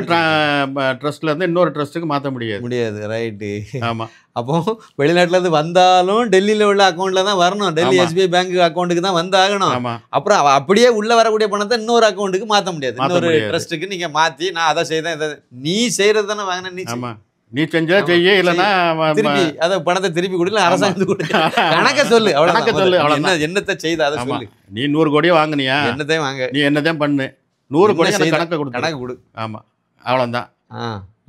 Speaker 2: ட்ரஸ்ட்லேருந்து இன்னொரு ட்ரஸ்ட்டுக்கு மாற்ற முடியாது.
Speaker 1: ரைட்டு.
Speaker 2: ஆமாம்,
Speaker 1: அப்போ வெளிநாட்டிலேருந்து வந்தாலும் டெல்லியில் உள்ள அக்கௌண்ட்டில் தான் வரணும், டெல்லி எஸ்பிஐ பேங்க் அக்கௌண்ட்டுக்கு தான் வந்தாகணும்.
Speaker 2: ஆமாம்,
Speaker 1: அப்புறம் அப்படியே உள்ளே வரக்கூடிய பணத்தை இன்னொரு அக்கௌண்ட்டுக்கு மாற்ற முடியாது, இன்னொரு ட்ரஸ்ட்டுக்கு நீங்கள் மாற்றி நான் அதை செய்தேன் இதை நீ செய்கிறது தானே வாங்கினேன்,
Speaker 2: நீ செஞ்சா செய்ய, இல்லைன்னா
Speaker 1: திருப்பி அதை பணத்தை திருப்பி கொடுக்கல, அரசாங்கத்துக்கு கொடுக்க, கணக்க சொல்லு, அவ்வளோ என்னத்தை செய்த அதை சொல்லு.
Speaker 2: நீ 100 கோடியே வாங்கினியா,
Speaker 1: என்னத்தையும் வாங்க,
Speaker 2: நீ என்னத்தையும் பண்ணு, 100 கோடி கணக்கு கொடு. ஆமாம், அவ்வளோதான்.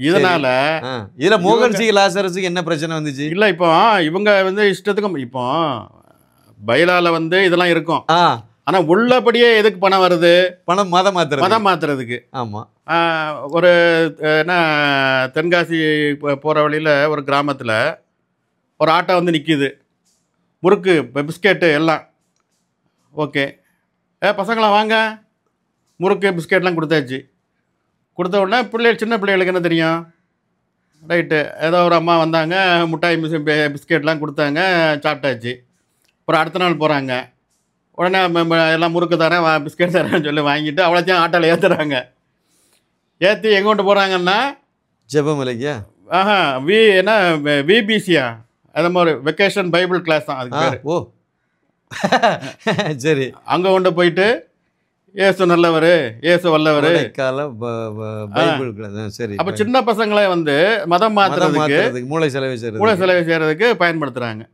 Speaker 2: இதனால
Speaker 1: இதில் மோகன் சி லாசரஸுக்கு என்ன பிரச்சனை வந்துச்சு?
Speaker 2: இல்லை, இப்போ இவங்க வந்து இஷ்டத்துக்கும் இப்போ பைலால வந்து இதெல்லாம் இருக்கும், ஆனால் உள்ளபடியே எதுக்கு பணம் வருது?
Speaker 1: பணம் மதம்
Speaker 2: மாத்துறதுக்கு.
Speaker 1: ஆமாம்.
Speaker 2: ஒரு என்ன தென்காசி போகிற வழியில் ஒரு கிராமத்தில் ஒரு ஆட்டோ வந்து நிற்கிது, முறுக்கு பிஸ்கெட்டு எல்லாம். ஓகே, பசங்களாம் வாங்க, முறுக்கு பிஸ்கெட்லாம் கொடுத்தாச்சு. கொடுத்த உடனே சின்ன பிள்ளைகளுக்கு என்ன தெரியும்? ரைட்டு, ஏதோ ஒரு அம்மா வந்தாங்க, மிட்டாய் பிஸ்கெட்லாம் கொடுத்தாங்க, சாப்பிட்டாச்சு. அப்புறம் அடுத்த நாள் போகிறாங்க, உடனே எல்லாம் முறுக்கு தரேன் பிஸ்கெட் தரேன்னு சொல்லி வாங்கிட்டு அவ்வளோத்தையும் ஆட்டோவில் ஏற்றுறாங்க. ஏற்றி எங்கே கொண்டு போகிறாங்கன்னா
Speaker 1: ஜெபமலைக்கா?
Speaker 2: என்ன விபிசியா, அது மாதிரி வெக்கேஷன் பைபிள் கிளாஸ் தான் அதுக்கு பேர்.
Speaker 1: ஓ சரி.
Speaker 2: அங்கே கொண்டு போயிட்டு ஏசு நல்லவர், ஏசு வல்லவர்
Speaker 1: பைபிள் கிளாஸ். சரி.
Speaker 2: அப்போ சின்ன பசங்களை வந்து மதம் மாற்றுறதுக்கு,
Speaker 1: மூளை செலவு
Speaker 2: செய்கிறதுக்கு பயன்படுத்துகிறாங்க.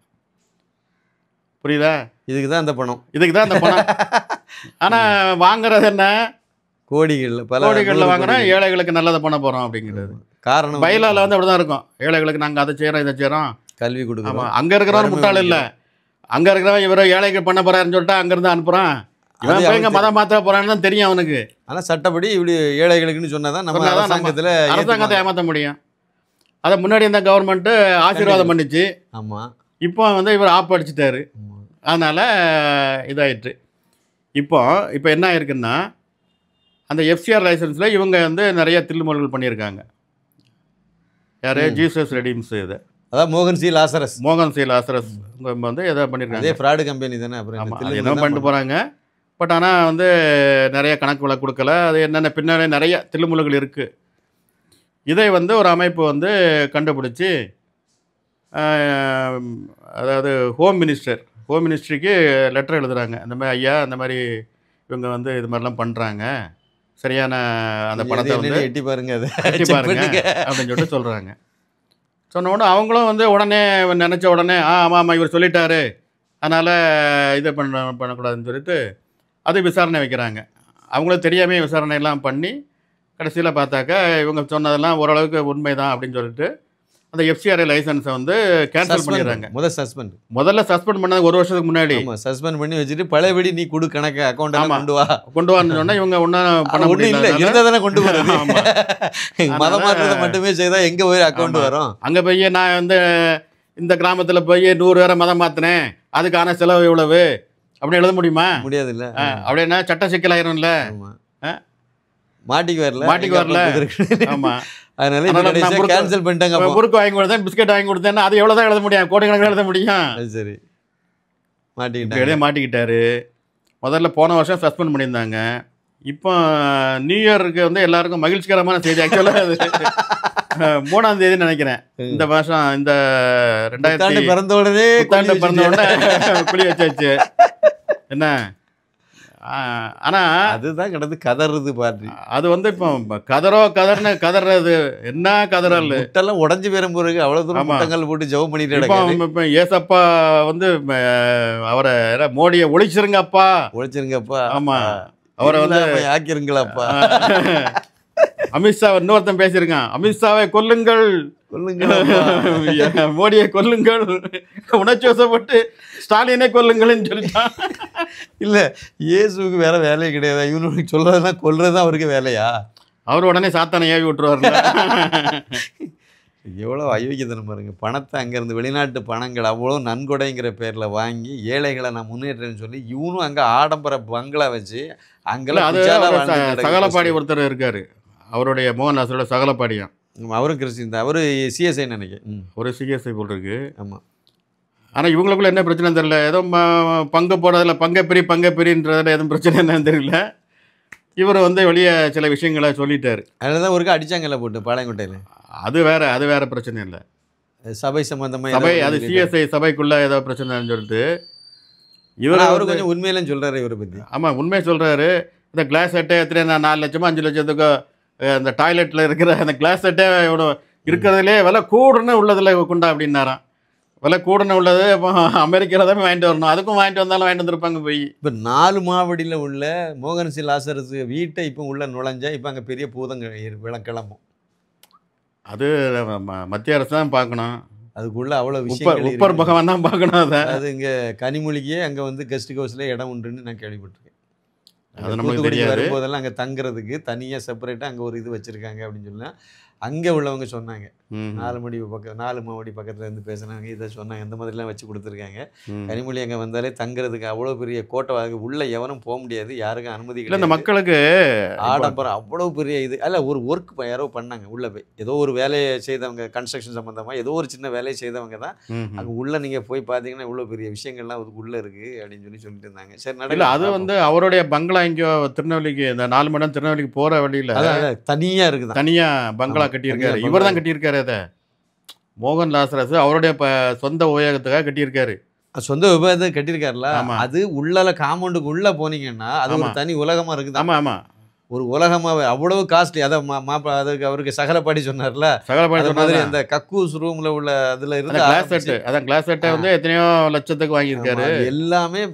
Speaker 2: புரியுதா?
Speaker 1: இதுக்கு தான் அந்த பணம்.
Speaker 2: ஆனால் வாங்குறது என்ன?
Speaker 1: கோடிகளில்
Speaker 2: வாங்குறோம், ஏழைகளுக்கு நல்லதை பண்ண போகிறோம் அப்படிங்கிறது காரணம். பைலாவில் வந்து அப்படி தான் இருக்கும், ஏழைகளுக்கு நாங்கள் அதை செய்கிறோம் இதை செய்கிறோம்,
Speaker 1: கல்வி கொடுக்கணும்.
Speaker 2: ஆமாம், அங்கே இருக்கிறவன் முட்டாள் இல்லை, அங்கே இருக்கிறவன் இவரை ஏழைக்கு பண்ண போகிறாருன்னு சொல்லிட்டு அங்கேருந்து அனுப்புகிறான். இவன் போய் இங்கே மதம் மாற்ற போகிறான்னு தான் தெரியும் அவனுக்கு. ஆனால்
Speaker 1: சட்டப்படி இப்படி ஏழைகளுக்குன்னு சொன்னால் தான் நம்ம அரசாங்கத்தை
Speaker 2: ஏமாற்ற முடியும். அதை முன்னாடி இந்த கவர்மெண்ட்டு ஆசீர்வாதம் பண்ணிச்சு.
Speaker 1: ஆமாம்.
Speaker 2: இப்போ வந்து இவர் ஆப் அடிச்சிட்டாரு, அதனால் இதாயிட்டு. இப்போ என்ன ஆயிருக்குன்னா, அந்த எஃப்சிஆர் லைசன்ஸில் இவங்க வந்து நிறைய தில்லுமுல்கள் பண்ணியிருக்காங்க. யார்? Jesus redeems. இது
Speaker 1: அதான் மோகன் சி லாசரஸ்
Speaker 2: வந்து எதாவது பண்ணியிருக்காங்க.
Speaker 1: அதே ஃப்ராடு கம்பெனி தானே. அப்புறம்
Speaker 2: என்ன பண்ணிட்டு போகிறாங்க. பட் ஆனால் வந்து நிறைய கணக்கு விலை கொடுக்கல. அது என்னென்ன பின்னாடி நிறைய தில்லுமுல்கள் இருக்குது. இதை வந்து ஒரு அமைப்பு வந்து கண்டுபிடிச்சி, அதாவது ஹோம் மினிஸ்ட்ரிக்கு லெட்டர் எழுதுகிறாங்க. இந்த மாதிரி ஐயா, இந்த மாதிரி இவங்க வந்து இது மாதிரிலாம் பண்ணுறாங்க, சரியான அந்த பணத்தை வந்து
Speaker 1: எட்டி பாருங்க
Speaker 2: அப்படின்னு சொல்லிட்டு சொல்கிறாங்க. சொன்ன உடனே அவங்களும் வந்து உடனே நினச்ச உடனே ஆமாம் இவர் சொல்லிட்டாரு, அதனால் இதை பண்ணக்கூடாதுன்னு சொல்லிட்டு அது விசாரணை வைக்கிறாங்க. அவங்களும் தெரியாமல் விசாரணையெல்லாம் பண்ணி கடைசியில் பார்த்தாக்கா இவங்க சொன்னதெல்லாம் ஓரளவுக்கு உண்மை தான் அப்படின்னு சொல்லிட்டு அந்த எஃப்சிஆர்ஐ லைசன்ஸை வந்து கேன்சல் பண்ணிடுறாங்க. முதல்ல சஸ்பெண்ட் பண்ணது ஒரு வருஷத்துக்கு முன்னாடி
Speaker 1: சஸ்பெண்ட் பண்ணி வச்சுட்டு பழையபடி நீ கொடு கணக்கு அக்கௌண்ட்
Speaker 2: கொண்டு வான்னு சொன்னால் இவங்க ஒன்றும் பண்ண
Speaker 1: முடியல. இருந்தால் கொண்டு வரோம். மதம் மாற்றத்தை மட்டுமே செய்தால் எங்கே போய் அக்கௌண்ட் வரும்?
Speaker 2: அங்கே போய் நான் வந்து இந்த கிராமத்தில் போய் 100 பேரை மதம் மாற்றினேன், அதுக்கான செலவு இவ்வளவு அப்படின்னு எழுத முடியாது. இல்லை அப்படின்னா சட்ட சிக்கலாயிரும்ல,
Speaker 1: மாட்டிக்கு வரல.
Speaker 2: ஆமாம்,
Speaker 1: அதனால கேன்சல் பண்ணிட்டாங்க.
Speaker 2: முறுக்கு வாங்கி கொடுத்தேன், பிஸ்கெட் வாங்கி கொடுத்தேன், அது எவ்வளோ தான் எழுத முடியும்? கோடிக்கணக்கில் எழுத முடியும்.
Speaker 1: சரி,
Speaker 2: மாட்டிக்கிட்டாரு. முதல்ல போன வருஷம் சஸ்பெண்ட் பண்ணியிருந்தாங்க. இப்போ நியூ இயருக்கு வந்து எல்லாருக்கும் மகிழ்ச்சிகரமான செய்தி. ஆக்சுவலாக அது 3ஆம் தேதி நினைக்கிறேன் இந்த மாதம். இந்த 2000
Speaker 1: பிறந்த உடனே
Speaker 2: குழி வச்சாச்சு. என்ன ஆனால்
Speaker 1: அதுதான் கிடந்து கதறது பாரு.
Speaker 2: அது வந்து இப்போ கதறது என்ன கதறல்
Speaker 1: முட்டெல்லாம் உடஞ்சி பெறும் பிறகு அவ்வளோ தூரம் முட்டங்கள் போட்டு ஜெபம் பண்ணிட்டு
Speaker 2: இப்போ ஏசப்பா வந்து அவரை மோடியை ஒழிச்சிருங்கப்பா. ஆமாம், அவரை வந்து
Speaker 1: ஆக்கிருங்களாப்பா.
Speaker 2: அமித்ஷா இன்னொருத்தன் பேசியிருக்கான், அமித்ஷாவை கொல்லுங்கள், மோடியை கொல்லுங்கள், உணர்ச்சி வசப்பட்டு ஸ்டாலினை கொல்லுங்கள்னு சொல்லிட்டான்.
Speaker 1: இல்லை, இயேசுக்கு வேற வேலையே கிடையாது. இவனுக்கு சொல்றதெல்லாம் கொல்றதுதான் அவருக்கு வேலையா?
Speaker 2: அவர் உடனே சாத்தானை ஏவி விட்டுருவார்ல.
Speaker 1: எவ்வளோ அயோக்கியத்தனம் பாருங்க. பணத்தை அங்கேருந்து வெளிநாட்டு பணங்கள் அவ்வளோ நன்கொடைங்கிற பேரில் வாங்கி ஏழைகளை நான் முன்னேற்றேன்னு சொல்லி இவனும் அங்கே ஆடம்பர பங்களா வச்சு அங்கெல்லாம்.
Speaker 2: அது சகலப்பாடி ஒருத்தர் இருக்காரு, அவருடைய மோகன்தாஸோட சகலப்பாடியான்.
Speaker 1: அவரும் கிறிஸ்டின் தான். அவரு சிஎஸ்ஐ நினைக்கிறேன்.
Speaker 2: ஒரு சிஎஸ்ஐ போல் இருக்கு.
Speaker 1: ஆமாம்.
Speaker 2: ஆனால் இவங்களுக்குள்ள என்ன பிரச்சனை தெரியல. ஏதோ பங்கு போடுறதில்ல, பங்கப்பிரின்றதில் எதுவும் பிரச்சனை என்னன்னு தெரியல. இவர் வந்து வெளியே சில விஷயங்களை சொல்லிட்டாரு.
Speaker 1: அதில் தான் ஒருக்கா அடிச்சாங்கல்ல போட்டு பாளையங்கோட்டையில்.
Speaker 2: அது வேற பிரச்சனை இல்லை.
Speaker 1: சபை சம்பந்தமாக
Speaker 2: சபை, அது சிஎஸ்ஐ சபைக்குள்ளே ஏதோ பிரச்சனைன்னு சொல்லிட்டு
Speaker 1: அவர் கொஞ்சம் உண்மையிலும் சொல்கிறாரு இவரை பற்றி.
Speaker 2: ஆமாம், உண்மையை சொல்கிறாரு. இந்த கிளாஸ் செட்டை எத்தனை 4 லட்சமோ 5 லட்சத்துக்கோ அந்த டாய்லெட்டில் இருக்கிற அந்த கிளாஸ் செட்டே இவ்வளோ இருக்கிறதுலே விலை கூடுன்னு உள்ளதில் கொண்டா அப்படின்னாராம். விலை கூடுன்னு உள்ளது இப்போ அமெரிக்காவில் தான் வாங்கிட்டு வரணும். அதுக்கும் வாங்கிட்டு வந்தாலும் வாங்கிட்டு வந்துருப்பாங்க போய்.
Speaker 1: இப்போ 4 மாவடியில் உள்ள மோகன் சி லாசரஸ் வீட்டை இப்போ உள்ள நுழைஞ்சா இப்போ அங்கே பெரிய பூதங்கள் கிளம்பும்.
Speaker 2: அது மத்திய அரசு தான் பார்க்கணும்.
Speaker 1: அதுக்குள்ள அவ்வளோ
Speaker 2: உப்பர்
Speaker 1: விஷயங்கள்
Speaker 2: உப்பர்
Speaker 1: இருக்கு.
Speaker 2: பகவான் தான் பார்க்கணும் அதை.
Speaker 1: அது இங்கே கனிமொழிக்கே அங்கே வந்து கெஸ்ட் ஹவுஸில் இடம் உண்டுன்னு நான் கேள்விப்பட்டிருக்கேன்.
Speaker 2: அது நமக்கு
Speaker 1: தூத்துக்குடிக்கு
Speaker 2: தெரியாது.
Speaker 1: வரும்போதெல்லாம் அங்கே தங்குறதுக்கு தனியாக செப்பரேட்டாக அங்கே ஒரு இது வச்சுருக்காங்க அப்படின்னு சொன்னால் அங்கே உள்ளவங்க சொன்னாங்க. 4 மாடி பக்கத்தில் இருந்து பேசுனாங்க, இதை சொன்னாங்க, இந்த மாதிரிலாம் வச்சு கொடுத்துருக்காங்க. கனிமொழி அங்கே வந்தாலே தங்குறதுக்கு அவ்வளோ பெரிய கோட்டை உள்ள எவனும் போக முடியாது, யாருக்கும் அனுமதி
Speaker 2: இல்லை இந்த
Speaker 1: கிடையாது.
Speaker 2: மக்களுக்கு
Speaker 1: ஆடம்பரம் அவ்வளோ பெரிய இது அல்ல. ஒரு ஒர்க் யாரோ பண்ணாங்க உள்ளே போய், ஏதோ ஒரு வேலையை செய்தவங்க, கன்ஸ்ட்ரக்ஷன் சம்மந்தமாக ஏதோ ஒரு சின்ன வேலையை செய்தவங்க தான் அங்கே உள்ளே நீங்கள் போய் பார்த்தீங்கன்னா இவ்வளோ பெரிய விஷயங்கள்லாம் அதுக்கு உள்ளே இருக்குது அப்படின்னு சொல்லிட்டு இருந்தாங்க. சரி
Speaker 2: இல்லை
Speaker 1: நடக்கல.
Speaker 2: அது வந்து அவருடைய பங்களா இங்கேயோ திருநெல்வேலிக்கு இந்த 4 மணி நேரம் திருநெல்வேலிக்கு போகிற வழியில்
Speaker 1: அதான் தனியாக இருக்குது.
Speaker 2: தனியாக பங்களா கட்டியிருக்காரு.
Speaker 1: தனியா
Speaker 2: இவர் தான் கட்டியிருக்காரு அதை. மோகன் லாசரஸ் அவருடைய சொந்த உபயோகத்துக்காக கட்டியிருக்காரு.
Speaker 1: சொந்த விபத்தை கட்டியிருக்காருல.
Speaker 2: ஆமா.
Speaker 1: அது உள்ளால காம்பவுண்டுக்கு உள்ளே போனீங்கன்னா அது ஒரு
Speaker 2: ஆமா.
Speaker 1: தனி உலகமாக இருக்குது.
Speaker 2: ஆமாம் ஆமாம்.
Speaker 1: ஒரு உலகமாவே அவ்வளவு காஸ்ட்லி. அதை அதுக்கு அவருக்கு சகலப்பாடி சொன்னார்ல,
Speaker 2: சகலபாடி
Speaker 1: அது
Speaker 2: சொன்னாரு.
Speaker 1: மாதிரி அந்த கக்கூஸ் ரூம்ல உள்ள அதுல
Speaker 2: அந்த
Speaker 1: இருந்து
Speaker 2: கிளாஸ் செட்டு, அதான் கிளாஸ் செட்டை வந்து எத்தனையோ லட்சத்துக்கு வாங்கியிருக்காரு.
Speaker 1: அது எல்லாமே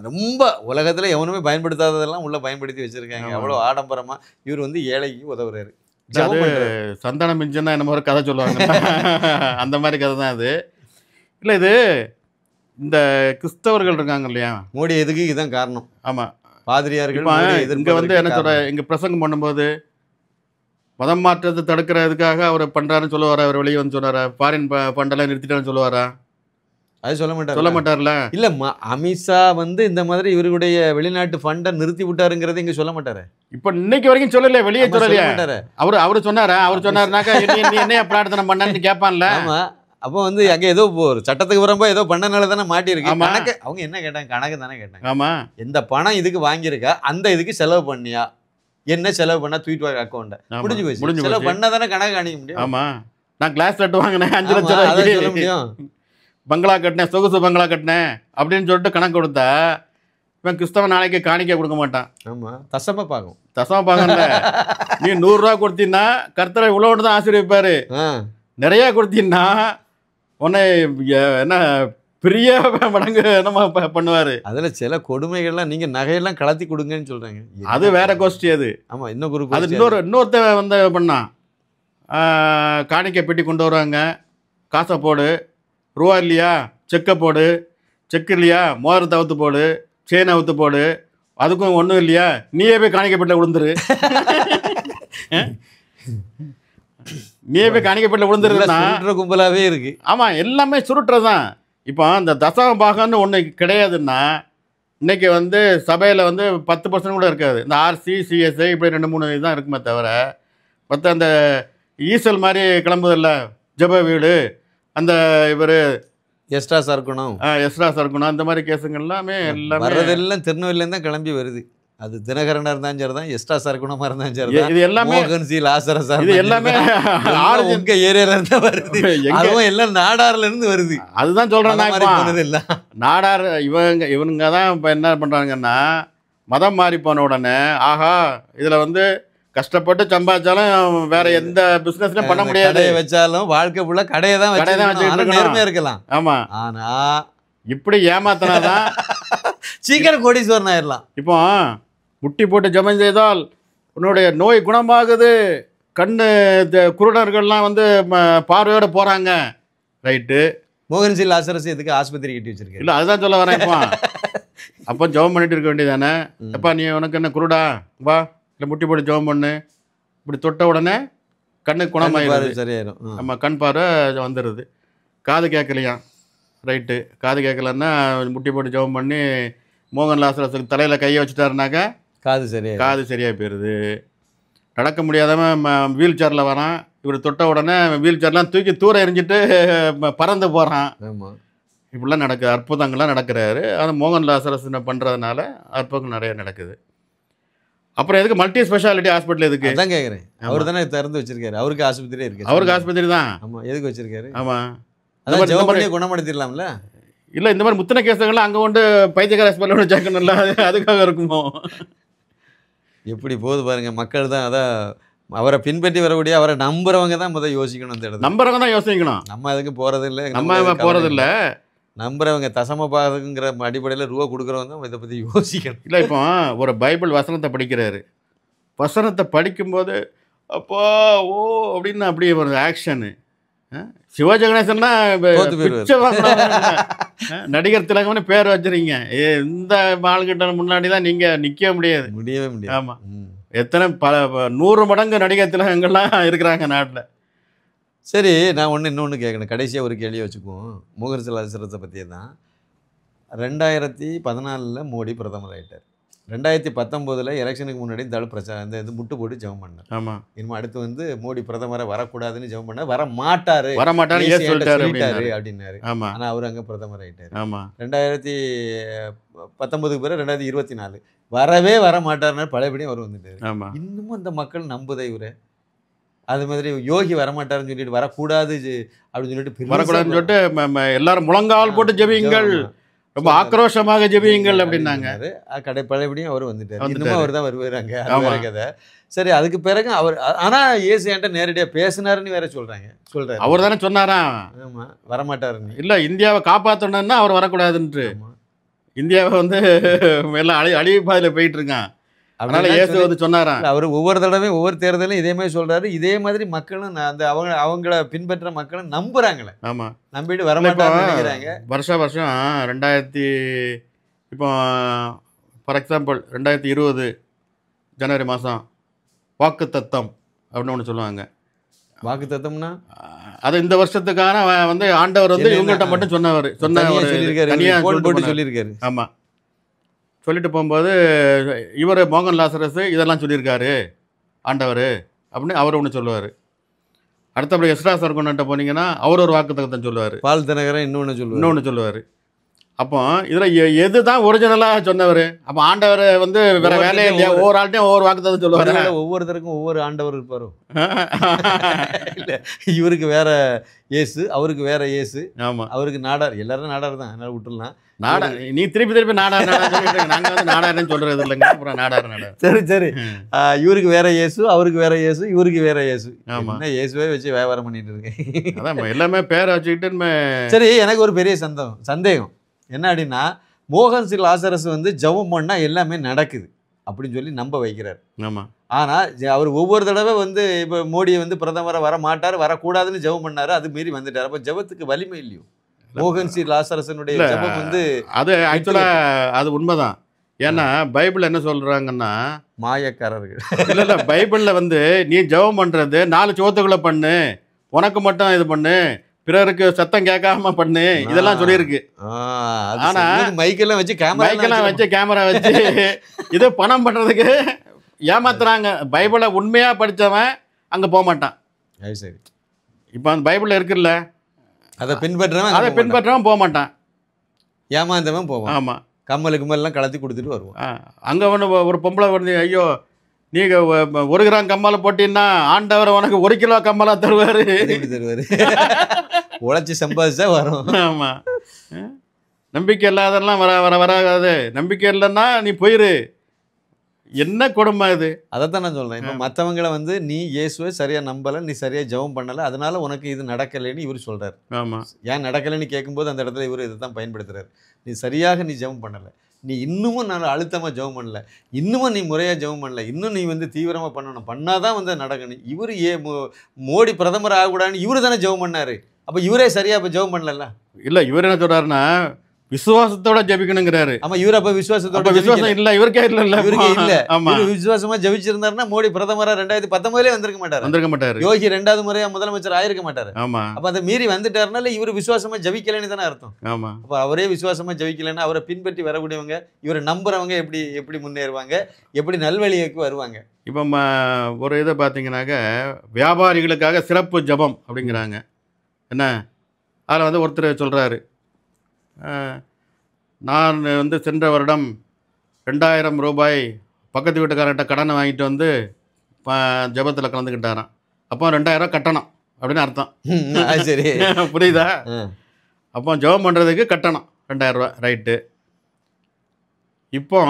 Speaker 1: ரொம்ப உலகத்துல எவனுமே பயன்படுத்தாததெல்லாம் உள்ள பயன்படுத்தி வச்சிருக்காங்க.
Speaker 2: ஆமா.
Speaker 1: அவ்வளவு ஆடம்பரமா இவர் வந்து ஏழைக்கு உதவுறாரு.
Speaker 2: அது
Speaker 1: ஜெபம் பண்றாரு.
Speaker 2: சந்தானம் மிஞ்சுன்னா என்ன ஒரு கதை சொல்லுவாங்க. அந்த மாதிரி கதை தான் அது. இல்லை இது இந்த கிறிஸ்தவர்கள் இருக்காங்க இல்லையா?
Speaker 1: மோடி எதுக்கு இதுதான் காரணம்.
Speaker 2: ஆமாம்.
Speaker 1: பாதிரியார்கள்
Speaker 2: இப்போ
Speaker 1: மோடியை
Speaker 2: இங்கே
Speaker 1: எதிர்ப்பதற்கு
Speaker 2: வந்து என்ன சொல்ற,
Speaker 1: காரணம்.
Speaker 2: இங்கே பிரசங்கம் பண்ணும்போது மதம் மாற்றத்தை தடுக்கிறதுக்காக அவர் பண்ணுறாருன்னு சொல்லுவாரா? அவர் வெளியே வந்து சொன்னாரா? ஃபாரின் ஃபண்டெல்லாம் நிறுத்திட்டான்னு சொல்லுவாரா?
Speaker 1: அது சொல்ல மாட்டாரு.
Speaker 2: சொல்ல மாட்டார்ல.
Speaker 1: இல்ல அமித்ஷா வந்து இந்த மாதிரி இவருடைய வெளிநாட்டு ஃபண்டை நிறுத்தி விட்டாருங்கிறது இங்க சொல்ல மாட்டாரு.
Speaker 2: இப்போ இன்னைக்கு வரைக்கும் சொல்லலையே, வெளியே
Speaker 1: ஆமா, சொல்ல
Speaker 2: சொல்லலையா?
Speaker 1: மாட்டாரு.
Speaker 2: அவரு சொன்னாரா? அவர் சொன்னாருனாக்கா நீ என்னைய பிரார்த்தனை பண்ணான்னு கேட்பான்ல.
Speaker 1: ஆமா. அப்போ வந்து அங்க ஏதோ ஒரு சட்டத்துக்கு புறம்பா ஏதோ பண்ணனால தானே மாட்டியிருக்கு.
Speaker 2: ஆமா.
Speaker 1: கணக்கு அவங்க என்ன கேட்டாங்க? கணக்கு தானே கேட்டாங்க.
Speaker 2: ஆமா.
Speaker 1: எந்த பணம் இதுக்கு வாங்கியிருக்கா, அந்த இதுக்கு செலவு பண்ணியா, என்ன செலவு பண்ணா ட்வீட் அக்கௌண்ட்
Speaker 2: ஆமா.
Speaker 1: முடிஞ்சு போச்சு.
Speaker 2: முடிஞ்சு
Speaker 1: செலவு
Speaker 2: போச்சு.
Speaker 1: பண்ணா தானே கணக்கு காணிக்க முடியும்.
Speaker 2: ஆமா. நான் கிளாஸ் செட் வாங்கினேன் 5
Speaker 1: ஆமா,
Speaker 2: லட்சம்
Speaker 1: அதான் சொல்ல
Speaker 2: ரூபாய்க்கு,
Speaker 1: முடியும்.
Speaker 2: பங்களா கட்டினேன், சொகுசு பங்களா கட்டினேன் அப்படின்னு சொல்லிட்டு கணக்கு கொடுத்தா இவன் கிறிஸ்தவன் நாளைக்கு காணிக்க கொடுக்க மாட்டான்.
Speaker 1: ஆமா, தசம பாகம்.
Speaker 2: தசமா பாகம்ல. நீ 100 ரூபா கொடுத்தீங்கன்னா கர்த்தரை இவ்வளோன்னு தான் ஆசீர்வதிப்பாரு. நிறைய கொடுத்தீங்கன்னா உன்னை என்ன பெரிய மடங்கு நம்ம பண்ணுவாரு.
Speaker 1: அதுல சில கொடுமைகள்லாம் நீங்க நகையெல்லாம் கலத்தி கொடுங்கன்னு சொல்றாங்க.
Speaker 2: அது வேற கோஷ்டி. அது
Speaker 1: ஆமா, இன்னும் ஒரு
Speaker 2: அது இன்னொருத்த வந்து பண்ணான். காணிக்கை பெட்டி கொண்டு வருவாங்க, காசை போடு, ரூபா இல்லையா செக்கை போடு, செக் இல்லையா மோதிரத்தை அவுத்து போடு, செயின் அவுத்து போடு, அதுக்கும் ஒன்றும் இல்லையா நீயே போய் காணிக்கை பெட்டியில் விழுந்துரு. நீயே போய் காணிக்கை பெட்டியில் விழுந்துருன்னா
Speaker 1: கும்பலாவே இருக்கு.
Speaker 2: ஆமாம், எல்லாமே சுருட்டுறது தான். இப்போ அந்த தசம பாகம்னு ஒன்று கிடையாதுன்னா இன்றைக்கி வந்து சபையில் வந்து 10% கூட இருக்காது. இந்த ஆர்சி சிஎஸ்ஐ இப்படி 2-3 இதுதான் இருக்குமே தவிர மற்ற அந்த ஈசல் மாதிரி கிளம்புதில்ல ஜெப வீடு, அந்த இவர்
Speaker 1: எஸ்ட்ரா சர்க்கணும்,
Speaker 2: எஸ்ரா சர்க்கணும், அந்த மாதிரி கேஸுங்கள்லாமே எல்லாமே
Speaker 1: வர்றதெல்லாம் திருநெல்வேலியிலேருந்து தான் கிளம்பி வருது. அது தினகரனா இருந்தாலும் சரி தான், எஸ்ட்ரா சர்க்கணுமா இருந்தாலும் சரி தான்,
Speaker 2: இது எல்லாமே
Speaker 1: மோகன் சி லாசரஸா
Speaker 2: இது எல்லாமே
Speaker 1: ஆரஞ்சு உங்க ஏரியால இருந்து வருது. அதுவும் எல்லாம் நாடார்ல இருந்து வருது.
Speaker 2: அதுதான் சொல்கிறேன் நான். இப்போ
Speaker 1: போனது இல்ல
Speaker 2: நாடார் இவனுங்க தான் இப்போ என்ன பண்ணுறாங்கன்னா மதம் மாறி போன உடனே ஆஹா இதில் வந்து கஷ்டப்பட்டு சம்பாதிச்சாலும் வேற எந்த பிஸ்னஸ்லையும் பண்ண முடியாது,
Speaker 1: கடையை வச்சாலும் வாழ்க்கை ஃபுல்லா கடையை தான் வச்சு நேர்மையா இருக்கலாம்.
Speaker 2: ஆமா,
Speaker 1: ஆனா
Speaker 2: இப்படி ஏமாத்தினாதான்
Speaker 1: சீக்கிரம் கோடீஸ்வரன் ஆயிடலாம்.
Speaker 2: இப்போ முட்டி போட்டு ஜெபம் செய்தால் உன்னுடைய நோய் குணமாகுது, கண்ணு குருடர்கள்லாம் வந்து பார்வையோட போறாங்க. ரைட்டு,
Speaker 1: மோகன் சி லாசரஸ் எதுக்கு ஆஸ்பத்திரி கட்டி வச்சிருக்கேன்?
Speaker 2: இல்லை அதுதான் சொல்ல வரேன். இப்போ அப்போ ஜெபம் பண்ணிட்டு இருக்க வேண்டியதானே. எப்பா நீ உனக்கு என்ன குருடா, வா இல்லை முட்டி போட்டு ஜெபம் பண்ணு, இப்படி தொட்ட உடனே கண்ணு குணமாயிருது,
Speaker 1: சரியாயிரும்.
Speaker 2: நம்ம கண் பார்வை வந்துடுது. காது கேட்கலையா, ரைட்டு, காது கேட்கலன்னா முட்டி போட்டு ஜெபம் பண்ணி மோகன் லாசரஸுக்கு தலையில் கையை வச்சுட்டாருனாக்கா காது சரியாக போயிடுது. நடக்க முடியாதவன் வீல் சேரில் வரான், இவர் தொட்ட உடனே வீல் சேர்லாம் தூக்கி தூர எறிஞ்சிட்டு பறந்து போகிறான். இப்படிலாம் நடக்குது, அற்புதங்கள்லாம் நடக்கிறாரு. அது மோகன் லாசரஸ் பண்ணுறதுனால அற்புதங்கள் நிறைய நடக்குது. அப்புறம் எதுக்கு மல்டி ஸ்பெஷாலிட்டி ஹாஸ்பிட்டல் எதுக்கு
Speaker 1: தான் கேட்குறேன். அவர் தானே திறந்து வச்சிருக்காரு, அவருக்கு ஆஸ்பத்திரியே இருக்கு.
Speaker 2: அவருக்கு ஆஸ்பத்திரி தான்.
Speaker 1: ஆமாம், எதுக்கு வச்சிருக்காரு?
Speaker 2: ஆமாம்,
Speaker 1: அதான் ஜெபம் பண்ணி குணப்படுத்திடலாம்ல.
Speaker 2: இல்லை இந்த மாதிரி முத்தின கேசுங்கள்லாம் அங்கே கொண்டு பைத்தியக்கார ஹாஸ்பிட்டல் சேர்க்கணும்ல, அதுக்காக இருக்குமோ?
Speaker 1: எப்படி போகுது பாருங்க. மக்கள் தான் அதான் அவரை பின்பற்றி வரக்கூடிய அவரை நம்புறவங்க தான் முதல் யோசிக்கணும். அந்த இடத்துல
Speaker 2: நம்புறவங்க தான் யோசிக்கணும்.
Speaker 1: நம்ம அதுக்கு போறது இல்லை,
Speaker 2: நம்ம போறது இல்லை.
Speaker 1: நம்புறவங்க தசம பாகங்கிற அடிப்படையில் ரூபா கொடுக்குறவங்க தான் இதை பற்றி யோசிக்கணும்.
Speaker 2: இல்லை இப்போ ஒரு பைபிள் வசனத்தை படிக்கிறாரு, வசனத்தை படிக்கும்போது அப்போ ஓ அப்படின்னு அப்படியே ஒரு ஆக்ஷனு, சிவாஜி கணேசன்னா
Speaker 1: தோத்து போயிருவாரு.
Speaker 2: பிச்சை வாங்குறவங்க. நடிகர் திலகம்னு பேர் வச்சிருக்கீங்க. இந்த ஆளுகிட்ட முன்னாடி தான் நீங்க நிக்க முடியாது.
Speaker 1: முடியவே முடியாது.
Speaker 2: ஆமா. எத்தனை 100 மடங்கு நடிகர் திலகங்கள்லாம் இருக்கிறாங்க நாட்டுல.
Speaker 1: சரி, நான் இன்னொன்று கேட்கணும். கடைசியாக ஒரு கேள்வி வச்சுக்குவோம். முகர்ஜி லாசரஸை பற்றியே தான். 2014 மோடி பிரதமர் ஆகிட்டார். 2019 எலெக்ஷனுக்கு முன்னாடி இந்த ஆள் இந்த இது முட்டு போட்டு ஜெபம் பண்ணார்.
Speaker 2: ஆமாம்.
Speaker 1: இனிமே அடுத்து மோடி பிரதமரை வரக்கூடாதுன்னு ஜெபம் பண்ணார். வரமாட்டாரு
Speaker 2: சொல்லிட்டாரு
Speaker 1: அப்படின்னாரு.
Speaker 2: ஆமா.
Speaker 1: ஆனால் அவர் அங்கே பிரதமர் ஆகிட்டார்.
Speaker 2: ஆமா.
Speaker 1: 2019 பிறகு 2024 வரவே வரமாட்டாருன்னு பழையபடியும் அவர் வந்துட்டாரு.
Speaker 2: ஆமா.
Speaker 1: இன்னமும் அந்த மக்கள் நம்புதை இவரை. அது மாதிரி யோகி வரமாட்டாருன்னு சொல்லிட்டு வரக்கூடாது அப்படின்னு சொல்லிட்டு
Speaker 2: வரக்கூடாதுன்னு சொல்லிட்டு எல்லாரும் முழங்கால் போட்டு ஜெபியுங்கள், ரொம்ப ஆக்ரோஷமாக ஜெபியுங்கள் அப்படின்னாங்க.
Speaker 1: பழையபடியும் அவர் வந்துட்டார். இன்னமும் அவர் தான் வருவாங்க கதை. சரி, அதுக்கு பிறகு அவர் ஆனால் இயேசு என்கிட்ட நேரடியாக பேசினாருன்னு வேற சொல்றாரு.
Speaker 2: அவர் தானே சொன்னாரா?
Speaker 1: ஆமா, வரமாட்டாருன்னு.
Speaker 2: இல்லை, இந்தியாவை காப்பாற்றணும்னா அவர் வரக்கூடாதுன்ட்டு. இந்தியாவை எல்லாம் அழிவு பாதையில் போயிட்டு இருக்கான். அதனால இயேசு சொன்னாரா? அவர்
Speaker 1: ஒவ்வொரு தடவையும் ஒவ்வொரு தேர்தலும் இதே மாதிரி சொல்றாரு. இதே மாதிரி மக்களும் அந்த அவங்கள பின்பற்ற மக்களும் நம்புறாங்களே.
Speaker 2: ஆமா,
Speaker 1: நம்பிட்டு வரமாட்டாங்க நினைக்கிறாங்க.
Speaker 2: வருஷம் 2000 இப்போ ஃபார் எக்ஸாம்பிள் 2020 ஜனவரி மாதம் வாக்கு தத்தம் அப்படின்னு ஒன்று சொல்லுவாங்க.
Speaker 1: வாக்கு தத்தம்னா
Speaker 2: அது இந்த வருஷத்துக்கான ஆண்டவர் இவங்கள்ட்ட மட்டும் சொன்னவர்
Speaker 1: சொல்லியிருக்காரு.
Speaker 2: ஆமாம், சொல்லிட்டு போகும்போது இவர் மோகன் லாசரஸ் இதெல்லாம் சொல்லியிருக்காரு ஆண்டவர் அப்படின்னு அவர் ஒன்று சொல்லுவார். அடுத்தபடி எஸ்ரா சர்க்குன்ட்ட போனீங்கன்னா அவர் ஒரு வாக்கு தத்தம் சொல்லுவார்.
Speaker 1: பால் தினகரன் இன்னொன்று
Speaker 2: சொல்லுவார். அப்போ இதில் எது தான் ஒரிஜினலாக சொன்னவர்? அப்போ ஆண்டவர் வேற வேலையே இல்லையா? ஒவ்வொரு ஆள்கிட்டையும் ஒவ்வொரு வாக்கு தத்தம் சொல்லுவார்.
Speaker 1: ஒவ்வொருத்தருக்கும் ஒவ்வொரு ஆண்டவர் இருப்பாரோ? இல்லை, இவருக்கு வேற இயேசு, அவருக்கு வேற இயேசு.
Speaker 2: ஆமாம், அவருக்கு
Speaker 1: நாடார், எல்லாரும் நாடார் தான். அதனால விட்டுடலாம்.
Speaker 2: நாடார் நீ திருப்பி நாடார் நாங்கள் நாடார்னு சொல்றது இல்லைங்க. அப்புறம் நாடார்.
Speaker 1: சரி, இவருக்கு வேற இயேசு, அவருக்கு வேற இயேசு, இவருக்கு வேற இயேசு. ஆமா, இயேசுவே வச்சு வியாபாரம் பண்ணிட்டு இருக்கேன்.
Speaker 2: அதான் எல்லாமே பேரை வச்சுக்கிட்டு.
Speaker 1: சரி, எனக்கு ஒரு பெரிய சந்தேகம் என்ன அப்படின்னா, மோகன் சி லாசரஸ் ஜெபம் பண்ணா எல்லாமே நடக்குது அப்படின்னு சொல்லி நம்ப வைக்கிறார்.
Speaker 2: ஆமாம்.
Speaker 1: ஆனால் அவர் ஒவ்வொரு தடவை இப்போ மோடியை பிரதமரை வர மாட்டார், வரக்கூடாதுன்னு ஜெபம் பண்ணாரு. அது மீறி வந்துட்டார். அப்போ ஜெபத்துக்கு வலிமை இல்லையோ? மோகன் சி லாசரசனுடைய ஜெபம்
Speaker 2: அது ஆக்சுவலாக அது உண்மைதான். ஏன்னா பைபிள் என்ன சொல்றாங்கன்னா,
Speaker 1: மாயக்காரர்கள்.
Speaker 2: இல்லை, பைபிளில் நீ ஜெபம் பண்ணுறது 4 சுவத்துக்குள்ளே பண்ணு, உனக்கு மட்டும் இது பண்ணு, பிறருக்கு சத்தம் கேட்காம பண்ணு, இதெல்லாம் சொல்லியிருக்கு. ஆனா
Speaker 1: மைக்கெல்லாம் வச்சு
Speaker 2: கேமரா வச்சு இது பணம் பண்றதுக்கு ஏமாத்துறாங்க. பைபிளை உண்மையா படிச்சவன் அங்க போக மாட்டான்.
Speaker 1: சரி,
Speaker 2: இப்போ அந்த பைபிள்ல இருக்குல்ல,
Speaker 1: அதை பின்பற்றவன்
Speaker 2: போக மாட்டான்,
Speaker 1: ஏமாந்தவன் போவான்.
Speaker 2: ஆமா,
Speaker 1: கம்மெல்லாம் கலத்தி கொடுத்துட்டு வருவான்.
Speaker 2: அங்க ஒரு பொம்பளை ஐயோ நீங்க 1 கிராம் கம்மால போட்டீங்கன்னா ஆண்டவர் உனக்கு 1 கிலோ கம்மலா தருவாரு.
Speaker 1: உழைச்சி சம்பாதிச்சா வரும்.
Speaker 2: ஆமா, நம்பிக்கை இல்லாதெல்லாம் வராது. நம்பிக்கை இல்லைன்னா நீ போயிரு. என்ன கொடுமை இது?
Speaker 1: அதைத்தான் நான் சொல்றேன். இப்போ மற்றவங்களை நீ இயேசுவை சரியா நம்பலை, நீ சரியா ஜெபம் பண்ணலை, அதனால உனக்கு இது நடக்கலைன்னு இவர் சொல்றாரு.
Speaker 2: ஆமா,
Speaker 1: ஏன் நடக்கலைன்னு கேட்கும்போது அந்த இடத்துல இவர் இதை தான் பயன்படுத்துறாரு. நீ சரியாக நீ ஜெபம் பண்ணலை, நீ இன்னமும் நான் அழுத்தமாக ஜெபம் பண்ணல, இன்னமும் நீ முறையாக ஜெபம் பண்ணல, இன்னும் நீ தீவிரமாக பண்ணணும், பண்ணாதான் நடக்கணும். இவர் மோடி பிரதமர் ஆகக்கூடாதுன்னு இவரு தானே ஜெபம் பண்ணாரு. அப்போ இவரே சரியா இப்போ ஜெபம் பண்ணல.
Speaker 2: இல்லை, இவர் என்ன சொல்றாருன்னா விசுவாசத்தோட ஜெபிக்கணுங்கிறாரு.
Speaker 1: ஆமா, இவர் அப்ப விசுவாசத்தோட
Speaker 2: விசுவாசம் இல்ல, இவருக்கே இல்ல.
Speaker 1: ஆமா, விசுவாசமா ஜெபிச்சிருந்தாருன்னா மோடி பிரதமரா 2019 வந்திருக்க மாட்டாரு. யோகி 2வது முறையா முதலமைச்சர் ஆயிருக்க மாட்டாரு.
Speaker 2: ஆமா,
Speaker 1: அப்ப அதை மீறி வந்துட்டாருனால இவர் விசுவாசமா ஜெபிக்கலன்னு தானே அர்த்தம்.
Speaker 2: ஆமா,
Speaker 1: அப்ப அவரே விசுவாசமா ஜெபிக்கலன்னா அவரை பின்பற்றி வரக்கூடியவங்க, இவரை நம்புறவங்க எப்படி முன்னேறுவாங்க, எப்படி நல்வழிக்கு வருவாங்க?
Speaker 2: இப்போ ஒரு இதை பார்த்தீங்கன்னாக்க வியாபாரிகளுக்காக சிறப்பு ஜெபம் அப்படிங்கிறாங்க. என்ன அதில் ஒருத்தர் சொல்றாரு, நான் சென்ற வருடம் 2000 ரூபாய் பக்கத்து வீட்டுக்காரர்கிட்ட கடனை வாங்கிட்டு ஜெபத்தில் கலந்துக்கிட்டாரான். அப்போ 2000 கட்டணும் அப்படின்னு அர்த்தம்.
Speaker 1: சரி,
Speaker 2: புரியுதா? அப்போ ஜெபம் பண்ணுறதுக்கு கட்டணும் 2000 ரூபா, ரைட்டு. இப்போ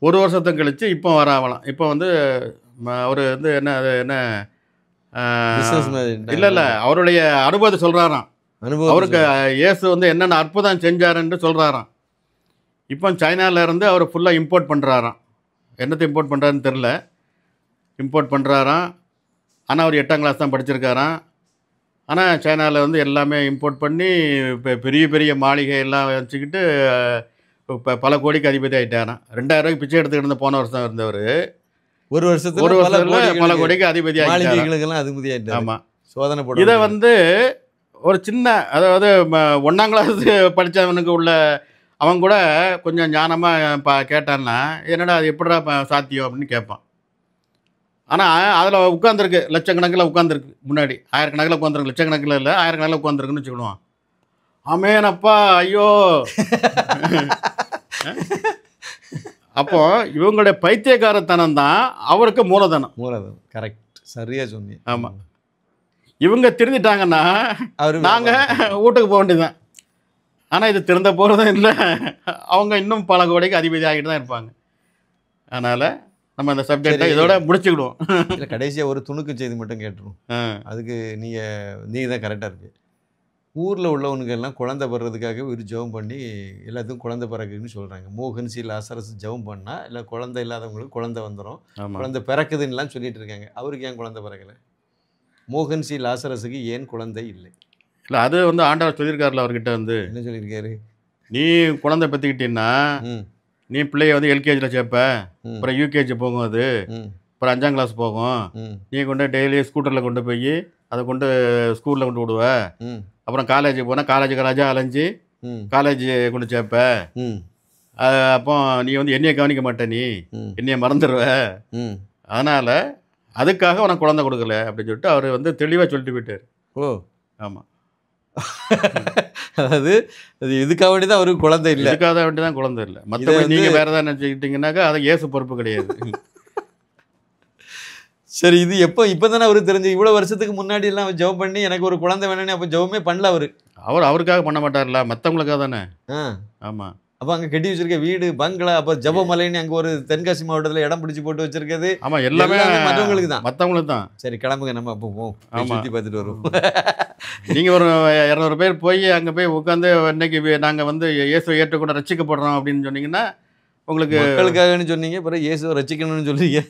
Speaker 2: 1 வருஷத்துக்கு கழிச்சு இப்போ வராவலாம். இப்போ அவர் என்ன இல்லை அவருடைய அனுபவத்தை சொல்கிறாராம். அவருக்கு இயேசு என்னென்ன அற்புதம் செஞ்சாருன்னு சொல்கிறாராம். இப்போ சைனாவிலேருந்து அவர் ஃபுல்லாக இம்போர்ட் பண்ணுறாராம். என்னத்தை இம்போர்ட் பண்ணுறாருன்னு தெரில, இம்போர்ட் பண்ணுறாராம். ஆனால் அவர் 8ஆம் கிளாஸ் தான் படிச்சிருக்காராம். ஆனால் சைனாவில் வந்து எல்லாமே இம்போர்ட் பண்ணி இப்போ பெரிய பெரிய மாளிகை எல்லாம் வச்சுக்கிட்டு இப்போ பல கோடிக்கு அதிபதி ஆகிட்டாராம். 2000 ரூபாய்க்கு பிச்சை எடுத்துக்கிட்டு இருந்த போன வருஷம் இருந்தவர்
Speaker 1: ஒரு வருஷத்துல
Speaker 2: ஒரு வருஷத்துல பல
Speaker 1: கோடிகளுக்கு
Speaker 2: கோடிக்கு அதிபதி ஆகிட்டாராம்.
Speaker 1: மாளிகைகளுக்கெல்லாம் அதிபதி ஆயிட்டாரு.
Speaker 2: ஆமாம்.
Speaker 1: சோதனை போட
Speaker 2: இதை வந்து ஒரு சின்ன, அதாவது 1ஆம் கிளாஸ் படித்தவனுக்கு உள்ள அவன் கூட கொஞ்சம் ஞானமாக கேட்டான்னா, என்னடா அது எப்படிடா சாத்தியம் அப்படின்னு கேட்பான். ஆனால் அதில் உட்காந்துருக்கு, லட்சக்கணக்கில் உட்காந்துருக்கு, முன்னாடி ஆயிரக்கணக்கில் உட்காந்துருக்கு, லட்சக்கணக்கில் இல்லை ஆயிரக்கணக்கில் உட்காந்துருக்குன்னு வச்சுக்கிடுவான். ஆமேனப்பா ஐயோ. அப்போ இவங்களுடைய பைத்தியக்காரத்தனம் தான் அவருக்கு மூலதனம்.
Speaker 1: கரெக்ட், சரியா சொன்னீங்க.
Speaker 2: ஆமாம். இவங்க திருந்திட்டாங்கன்னா
Speaker 1: அவரு
Speaker 2: நாங்கள் வீட்டுக்கு போக வேண்டியதுதான். ஆனால் இது திருந்த போகிறதும் இல்லை, அவங்க இன்னும் பல கோடிக்கு அதிபதி ஆகிட்டு தான் இருப்பாங்க. அதனால் நம்ம அந்த சப்ஜெக்டை இதோட முடிச்சுக்கிடுவோம்.
Speaker 1: இல்லை, கடைசியாக ஒரு துணுக்கு செய்தி மட்டும் கேட்டுருவோம். அதுக்கு நீங்கள் தான் கரெக்டாக இருக்குது. ஊரில் உள்ளவனுக்கெல்லாம் குழந்தை பிறறதுக்காக ஒரு ஜெபம் பண்ணி எல்லாத்துக்கும் குழந்தை பிறகுன்னு சொல்கிறாங்க. மோகன் சி லாசரஸ் ஜெபம் பண்ணால் இல்லை குழந்தை இல்லாதவங்களுக்கு குழந்தை வந்துடும், குழந்தை பிறக்குதுன்னெலாம் சொல்லிட்டு இருக்காங்க. அவருக்கு ஏன் குழந்தை பிறக்கலை? மோகன் சி லாசரஸுக்கு ஏன் குழந்தை இல்லை?
Speaker 2: இல்லை, அது வந்து ஆண்டவர் சொல்லியிருக்காருல, அவர்கிட்ட வந்து
Speaker 1: என்ன சொல்லியிருக்காரு?
Speaker 2: நீ குழந்தை பெற்றுக்கிட்டீங்கன்னா நீ பிள்ளைய வந்து எல்கேஜியில் சேர்ப்ப, அப்புறம் யூகேஜி போகும், அது அப்புறம் 5ஆம் கிளாஸ் போகும். நீ கொண்டு டெய்லி ஸ்கூட்டரில் கொண்டு போய் அதை கொண்டு ஸ்கூலில் கொண்டு விடுவ. அப்புறம் காலேஜ் போனால் காலேஜாக அலைஞ்சி காலேஜ் கொண்டு சேர்ப்ப. அப்போ நீ வந்து என்னையை கவனிக்க மாட்டே, நீ என்னையை மறந்துடுவ. அதனால் அதுக்காக உனக்கு குழந்தை கொடுக்கல அப்படின்னு சொல்லிட்டு அவர் வந்து தெளிவாக சொல்லிட்டு போயிட்டார்.
Speaker 1: ஓ
Speaker 2: ஆமாம்.
Speaker 1: அதாவது அது இதுக்காக வேண்டி தான் அவருக்கு குழந்தை இல்லை,
Speaker 2: இதுக்காக வேண்டி தான் குழந்தை இல்லை. மற்றபடி நீங்கள் வேறு ஏதாவது நினச்சிக்கிட்டீங்கன்னாக்கா அதை இயேசு பொறுப்பு கிடையாது.
Speaker 1: சரி, இது இப்போ தானே அவருக்கு தெரிஞ்சு? இவ்வளோ வருஷத்துக்கு முன்னாடி எல்லாம் ஜெபம் பண்ணி எனக்கு ஒரு குழந்தை வேணும்னு அப்போ ஜெபமே பண்ணல
Speaker 2: அவருக்காக பண்ண மாட்டார்ல, மற்றவங்களுக்காக தானே. ஆமாம்.
Speaker 1: அப்போ அங்கே கட்டி வச்சிருக்க வீடு, பங்களா, அப்போ ஜெபமலைன்னு அங்கே ஒரு தென்காசி மாவட்டத்தில் இடம் பிடிச்சி போட்டு வச்சிருக்கிறது.
Speaker 2: ஆமாம், எல்லாமே
Speaker 1: மற்றவங்களுக்கு தான்,
Speaker 2: மற்றவங்களுக்கு தான்.
Speaker 1: சரி, கிளம்புங்க, நம்ம அப்போ போவோம், சுற்றி பார்த்துட்டு வருவோம்.
Speaker 2: நீங்கள் ஒரு 200 பேர் போய் அங்கே போய் உட்காந்து இன்னைக்கு நாங்கள் வந்து இயேசுவை ஏற்றுக்கொண்டு ரட்சிக்கப்படுறோம் அப்படின்னு சொன்னீங்கன்னா உங்களுக்கு
Speaker 1: மக்களுக்காகன்னு சொன்னீங்க, பிறகு இயேசுவை ரட்சிக்கணும்னு சொல்றீங்க.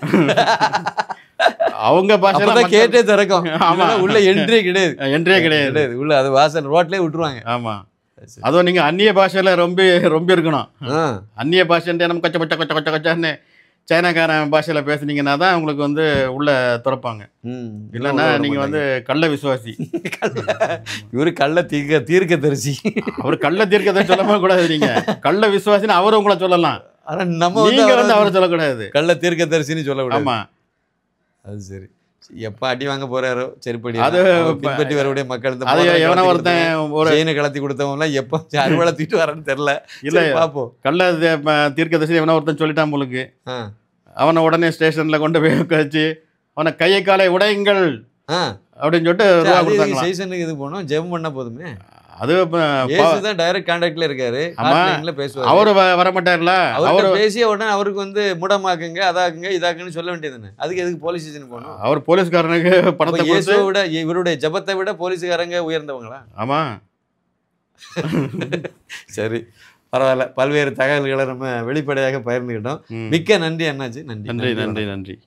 Speaker 2: அவங்க பாஷையில
Speaker 1: கேட்டே திறக்கும். ஆமா, உள்ள என்ட்ரியே
Speaker 2: கிடையாது.
Speaker 1: உள்ள அது வாசல் ரோட்லயே விட்டுருவாங்க.
Speaker 2: ஆமா, அதுவும் நீங்க அந்நிய பாஷையில ரொம்ப ரொம்ப இருக்கணும். அந்நிய பாஷைன்ட்டு நம்ம கொச்ச கொச்ச கொச்ச கொச்ச கொச்சான்னு சைனாக்காரன் பாஷையில பேசுனீங்கன்னா தான் உங்களுக்கு வந்து உள்ள திறப்பாங்க. இல்லைன்னா நீங்க வந்து கள்ள விசுவாசி.
Speaker 1: இவரு கள்ள தீர்க்க தரிசி.
Speaker 2: அவர் கள்ள தீர்க்க தரிசி சொல்லவே கூடாது. நீங்க கள்ள விசுவாசின்னு அவரை உங்களை சொல்லலாம்,
Speaker 1: ஆனா நம்ம
Speaker 2: வந்து அவரை சொல்லக்கூடாது.
Speaker 1: கள்ள தீர்க்க தரிசின்னு சொல்லக்கூடாது.
Speaker 2: ஆமா,
Speaker 1: அது சரி. எப்ப அடி வாங்க போறாரோ செருப்படி,
Speaker 2: அது
Speaker 1: பின்பற்றி வரக்கூடிய மக்கள்
Speaker 2: எவன ஒருத்தன் ஒரு
Speaker 1: செயினை கலத்தி கொடுத்தவங்களாம் எப்போ அறுவலை தூக்கிட்டு வரேன்னு தெரியல.
Speaker 2: இல்லை,
Speaker 1: பார்ப்போம்.
Speaker 2: கள்ள தீர்க்க தரிசி எவன ஒருத்தன் சொல்லிட்டான் உங்களுக்கு, அவனை உடனே ஸ்டேஷன்ல கொண்டு போய் வச்சு அவனை கையை காலை உடையுங்கள் அப்படின்னு சொல்லிட்டு
Speaker 1: ஸ்டேஷனுக்கு இது போனோம், ஜெபம் பண்ண போதுமே.
Speaker 2: அது
Speaker 1: தான் டைரக்ட் கான்டாக்ட்ல இருக்காரு, பேசுவாரு.
Speaker 2: அவரு வரமாட்டார்ல,
Speaker 1: அவர் பேசிய உடனே அவருக்கு வந்து முடமாக்குங்க, அதாக்குங்க, இதாக்குன்னு சொல்ல வேண்டியதுன்னு. அதுக்கு எதுக்கு போலீஸ் ஸ்டேஷன் போகணும்?
Speaker 2: அவர் போலீஸ்காரனுக்கு பணத்தை
Speaker 1: இயேசுவை விட இவருடைய ஜபத்தை விட போலீஸ்காரங்க உயர்ந்தவங்களா?
Speaker 2: ஆமா.
Speaker 1: சரி, பரவாயில்ல. பல்வேறு தகவல்களை நம்ம வெளிப்படையாக பகிர்ந்துக்கிட்டோம். மிக்க நன்றி அண்ணாச்சி. நன்றி.